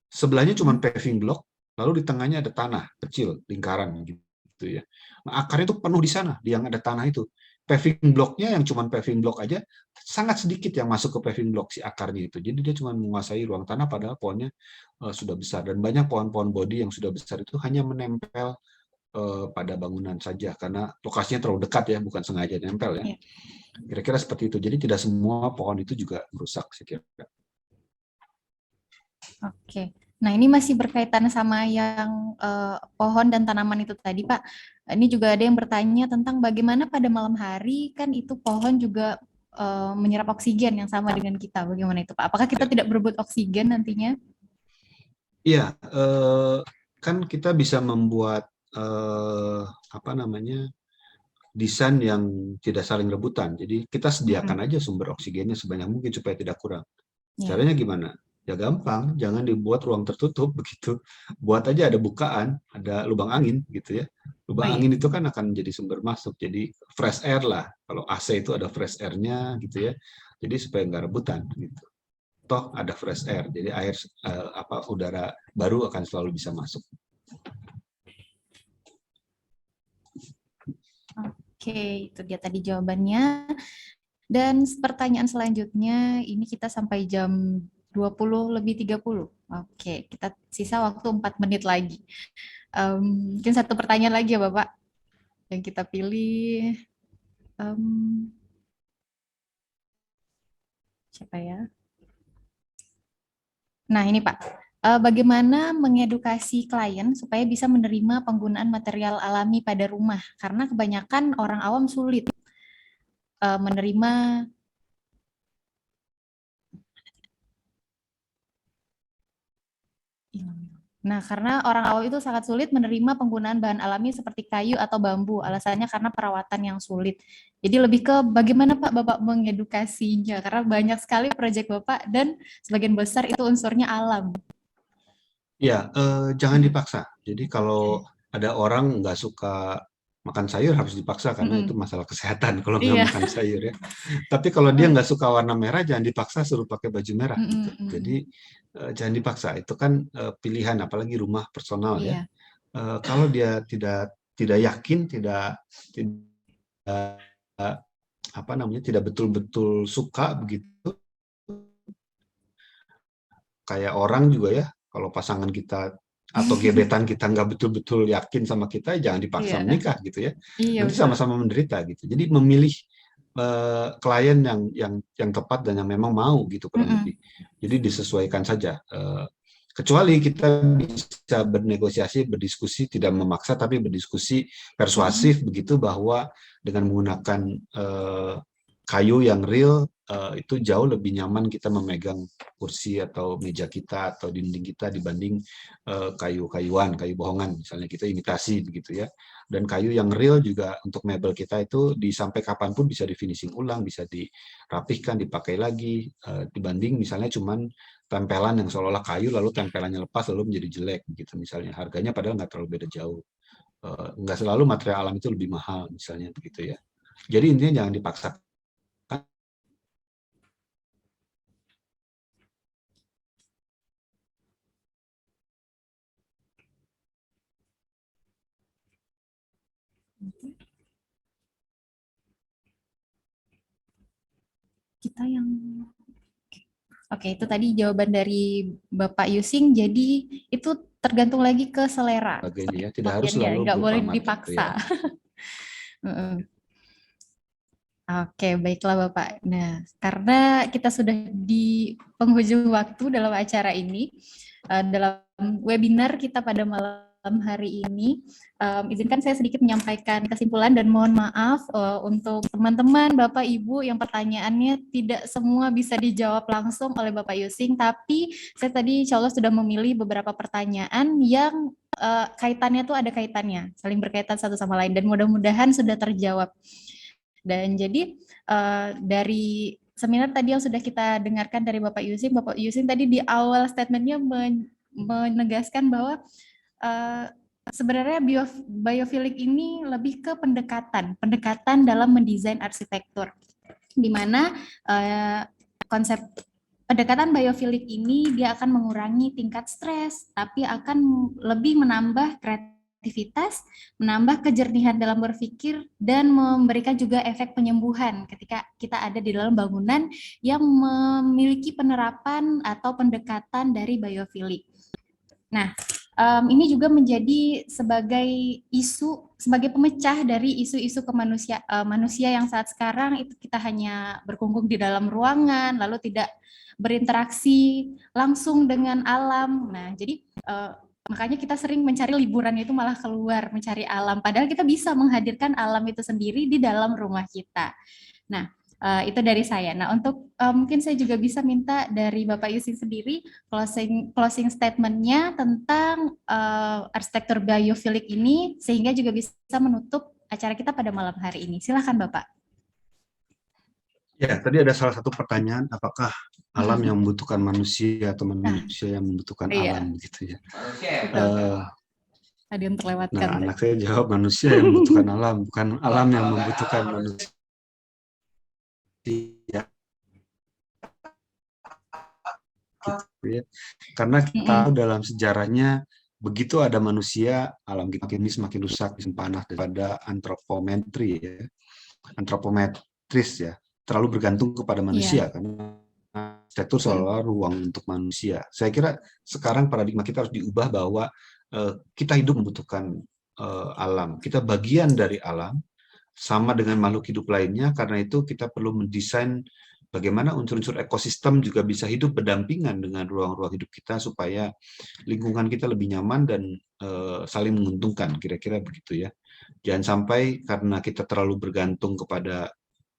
sebelahnya cuma paving block, lalu di tengahnya ada tanah kecil, lingkaran gitu ya. Nah, akarnya itu penuh di sana, di yang ada tanah itu. Paving blocknya yang cuma paving block aja, sangat sedikit yang masuk ke paving block si akarnya itu. Jadi dia cuma menguasai ruang tanah, padahal pohonnya sudah besar. Dan banyak pohon-pohon bodi yang sudah besar itu hanya menempel pada bangunan saja, karena lokasinya terlalu dekat ya, bukan sengaja nempel ya. Kira-kira seperti itu. Jadi tidak semua pohon itu juga merusak, saya kira. Oke. Nah, ini masih berkaitan sama yang pohon dan tanaman itu tadi, Pak. Ini juga ada yang bertanya tentang bagaimana pada malam hari, kan itu pohon juga menyerap oksigen yang sama dengan kita. Bagaimana itu, Pak? Apakah kita tidak berebut oksigen nantinya? Iya, kan kita bisa membuat desain yang tidak saling rebutan. Jadi kita sediakan aja sumber oksigennya sebanyak mungkin supaya tidak kurang. Caranya gimana? Ya gampang, jangan dibuat ruang tertutup begitu. Buat aja ada bukaan, ada lubang angin gitu ya. Lubang angin itu kan akan jadi sumber masuk. Jadi fresh air lah. Kalau AC itu ada fresh air-nya gitu ya. Jadi supaya nggak rebutan gitu. Toh ada fresh air. Jadi air udara baru akan selalu bisa masuk. Oke, itu dia tadi jawabannya. Dan pertanyaan selanjutnya, ini kita sampai jam 20:30. Oke, kita sisa waktu 4 menit lagi. Mungkin satu pertanyaan lagi ya Bapak, yang kita pilih. Siapa ya? Nah ini Pak, bagaimana mengedukasi klien supaya bisa menerima penggunaan material alami pada rumah? Karena kebanyakan orang awam sulit menerima. Nah, karena orang awam itu sangat sulit menerima penggunaan bahan alami seperti kayu atau bambu. Alasannya karena perawatan yang sulit. Jadi lebih ke bagaimana Pak Bapak mengedukasinya? Karena banyak sekali proyek Bapak dan sebagian besar itu unsurnya alam. Ya, jangan dipaksa. Jadi kalau ada orang nggak suka makan sayur harus dipaksa karena itu masalah kesehatan kalau nggak makan sayur ya. Tapi kalau dia nggak suka warna merah jangan dipaksa suruh pakai baju merah gitu. Jadi jangan dipaksa. Itu kan pilihan apalagi rumah personal ya. Kalau dia tidak yakin, tidak tidak betul-betul suka begitu, kayak orang juga ya, kalau pasangan kita atau gebetan kita nggak betul-betul yakin sama kita, jangan dipaksa Iya. menikah gitu ya. Iya, Nanti betul. sama-sama menderita gitu. Jadi memilih klien yang tepat dan yang memang mau gitu kurang Mm-mm. lebih. Jadi disesuaikan saja. Kecuali kita bisa bernegosiasi, berdiskusi, tidak memaksa tapi berdiskusi persuasif begitu, bahwa dengan menggunakan kayu yang real itu jauh lebih nyaman kita memegang kursi atau meja kita atau dinding kita dibanding kayu-kayuan, kayu bohongan misalnya kita imitasi begitu ya. Dan kayu yang real juga untuk mebel kita itu sampai kapanpun bisa di finishing ulang, bisa dirapihkan, dipakai lagi, dibanding misalnya cuman tempelan yang seolah-olah kayu lalu tempelannya lepas lalu menjadi jelek gitu misalnya. Harganya padahal nggak terlalu beda jauh. Nggak selalu material alam itu lebih mahal misalnya begitu ya. Jadi intinya jangan dipaksa. Kita yang Oke, itu tadi jawaban dari Bapak Yusing. Jadi itu tergantung lagi ke selera. Sebagainya ya. Tidak harus Bagiannya, selalu nggak berupa boleh materi, dipaksa. ya. Heeh. Oke, baiklah Bapak. Nah, karena kita sudah di penghujung waktu dalam acara ini, dalam webinar kita pada malam hari ini, izinkan saya sedikit menyampaikan kesimpulan dan mohon maaf untuk teman-teman, Bapak, Ibu yang pertanyaannya tidak semua bisa dijawab langsung oleh Bapak Yusing, tapi saya tadi insya Allah sudah memilih beberapa pertanyaan yang kaitannya tuh ada kaitannya, saling berkaitan satu sama lain, dan mudah-mudahan sudah terjawab. Dan jadi dari seminar tadi yang sudah kita dengarkan dari Bapak Yusing tadi di awal statementnya menegaskan bahwa sebenarnya biofilik ini lebih ke pendekatan dalam mendesain arsitektur, di mana konsep pendekatan biofilik ini dia akan mengurangi tingkat stres, tapi akan lebih menambah kreativitas, menambah kejernihan dalam berpikir, dan memberikan juga efek penyembuhan ketika kita ada di dalam bangunan yang memiliki penerapan atau pendekatan dari biofilik. Nah, ini juga menjadi sebagai sebagai pemecah dari isu-isu manusia yang saat sekarang itu kita hanya berkungkung di dalam ruangan, lalu tidak berinteraksi langsung dengan alam. Nah, jadi makanya kita sering mencari liburan itu malah keluar mencari alam, padahal kita bisa menghadirkan alam itu sendiri di dalam rumah kita. Nah, itu dari saya. Nah, untuk mungkin saya juga bisa minta dari Bapak Yusing sendiri closing statement-nya tentang arsitektur biofilik ini, sehingga juga bisa menutup acara kita pada malam hari ini. Silakan Bapak. Ya, tadi ada salah satu pertanyaan, apakah alam yang membutuhkan manusia atau manusia yang membutuhkan alam gitu ya. Ada yang terlewatkan. Nah, anak saya jawab manusia yang membutuhkan alam, bukan alam yang membutuhkan manusia. Ya. Gitu ya. Karena kita dalam sejarahnya begitu ada manusia, alam kita semakin rusak, semakin panas daripada antropometri ya. Antropometris ya, terlalu bergantung kepada manusia karena arsitektur seolah ruang untuk manusia. Saya kira sekarang paradigma kita harus diubah bahwa kita hidup membutuhkan alam. Kita bagian dari alam sama dengan makhluk hidup lainnya, karena itu kita perlu mendesain bagaimana unsur-unsur ekosistem juga bisa hidup berdampingan dengan ruang-ruang hidup kita supaya lingkungan kita lebih nyaman dan saling menguntungkan, kira-kira begitu ya. Jangan sampai karena kita terlalu bergantung kepada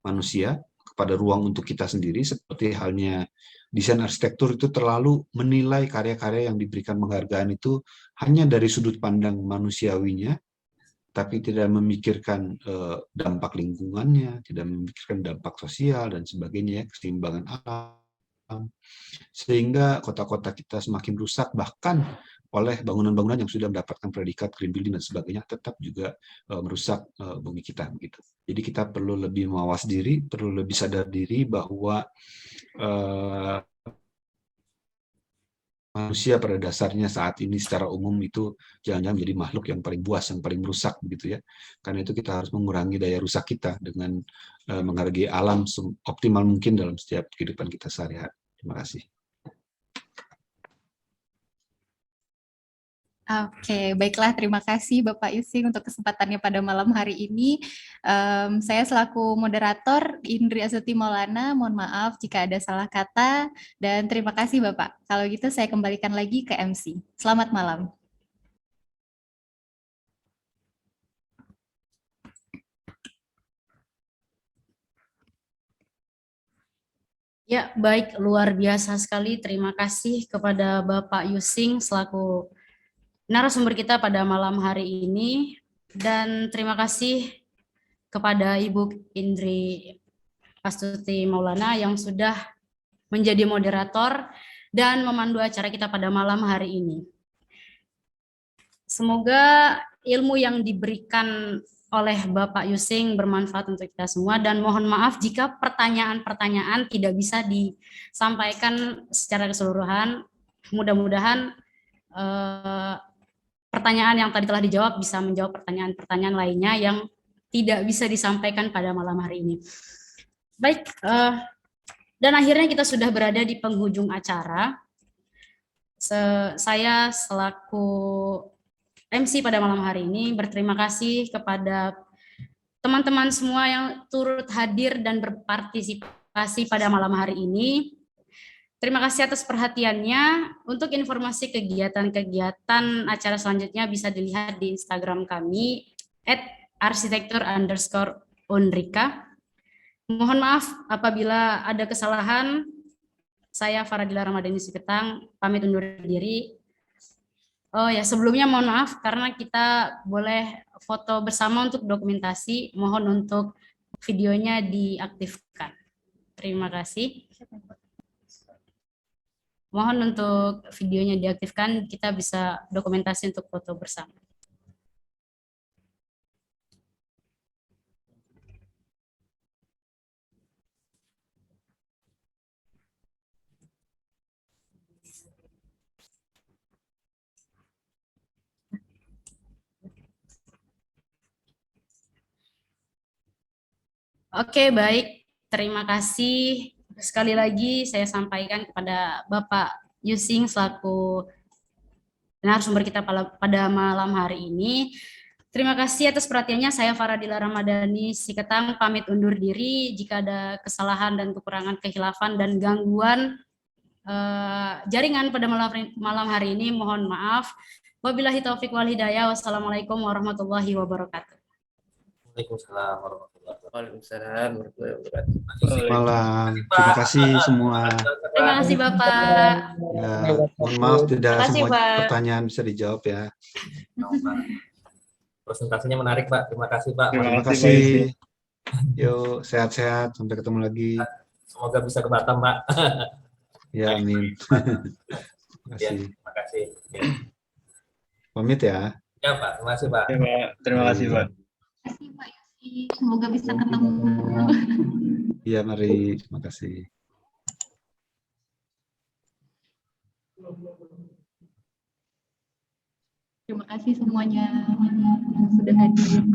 manusia, kepada ruang untuk kita sendiri, seperti halnya desain arsitektur itu terlalu menilai karya-karya yang diberikan penghargaan itu hanya dari sudut pandang manusiawinya, tapi tidak memikirkan dampak lingkungannya, tidak memikirkan dampak sosial dan sebagainya, keseimbangan alam, sehingga kota-kota kita semakin rusak, bahkan oleh bangunan-bangunan yang sudah mendapatkan predikat green building dan sebagainya, tetap juga merusak bumi kita begitu. Jadi kita perlu lebih mawas diri, perlu lebih sadar diri bahwa manusia pada dasarnya saat ini secara umum itu jangan-jangan menjadi makhluk yang paling buas, yang paling merusak begitu ya. Karena itu kita harus mengurangi daya rusak kita dengan menghargai alam optimal mungkin dalam setiap kehidupan kita sehari-hari. Terima kasih. Oke, baiklah. Terima kasih Bapak Yusing untuk kesempatannya pada malam hari ini. Saya selaku moderator Indri Astuti Maulana, mohon maaf jika ada salah kata, dan terima kasih Bapak. Kalau gitu saya kembalikan lagi ke MC. Selamat malam. Ya, baik, luar biasa sekali. Terima kasih kepada Bapak Yusing selaku narasumber kita pada malam hari ini. Dan terima kasih kepada Ibu Indri Astuti Maulana yang sudah menjadi moderator dan memandu acara kita pada malam hari ini. Semoga ilmu yang diberikan oleh Bapak Yusing bermanfaat untuk kita semua, dan mohon maaf jika pertanyaan-pertanyaan tidak bisa disampaikan secara keseluruhan. Mudah-mudahan pertanyaan yang tadi telah dijawab bisa menjawab pertanyaan-pertanyaan lainnya yang tidak bisa disampaikan pada malam hari ini. Baik, dan akhirnya kita sudah berada di penghujung acara. Saya selaku MC pada malam hari ini berterima kasih kepada teman-teman semua yang turut hadir dan berpartisipasi pada malam hari ini. Terima kasih atas perhatiannya. Untuk informasi kegiatan-kegiatan acara selanjutnya bisa dilihat di Instagram kami @arsitektur_unrika. Mohon maaf apabila ada kesalahan. Saya Faradila Ramadhani Siketang, pamit undur diri. Oh ya, sebelumnya mohon maaf karena kita boleh foto bersama untuk dokumentasi. Mohon untuk videonya diaktifkan. Terima kasih. Mohon untuk videonya diaktifkan, kita bisa dokumentasi untuk foto bersama. Oke, baik. Terima kasih. Sekali lagi saya sampaikan kepada Bapak Yusing selaku narasumber kita pada malam hari ini. Terima kasih atas perhatiannya. Saya Faradila Ramadhani Siketang, pamit undur diri. Jika ada kesalahan dan kekurangan, kehilafan dan gangguan jaringan pada malam hari ini, mohon maaf. Wabillahi taufiq wal hidayah. Wassalamualaikum warahmatullahi wabarakatuh. Waalaikumsalam warahmatullahi wabarakatuh. Waalaikumsalam warahmatullahi wabarakatuh. Malam. Terima kasih semua. Terima kasih Bapak. Ya, mohon maaf tidak Terima kasih, semua Pak. pertanyaan bisa dijawab ya. Presentasinya menarik, Pak. Terima kasih, Pak. Terima kasih. Yuk, sehat-sehat. Sampai ketemu lagi. Semoga bisa ke Batam, Pak. Ya, amin. Terima Ya, kasih. terima kasih. Ya. Pamit ya. Ya, Pak. Terima kasih, Pak. Ya, Pak. Terima kasih, Pak. Terima kasih Pak Yusing. Semoga bisa ketemu. Iya, mari. Terima kasih. Terima kasih semuanya yang sudah hadir.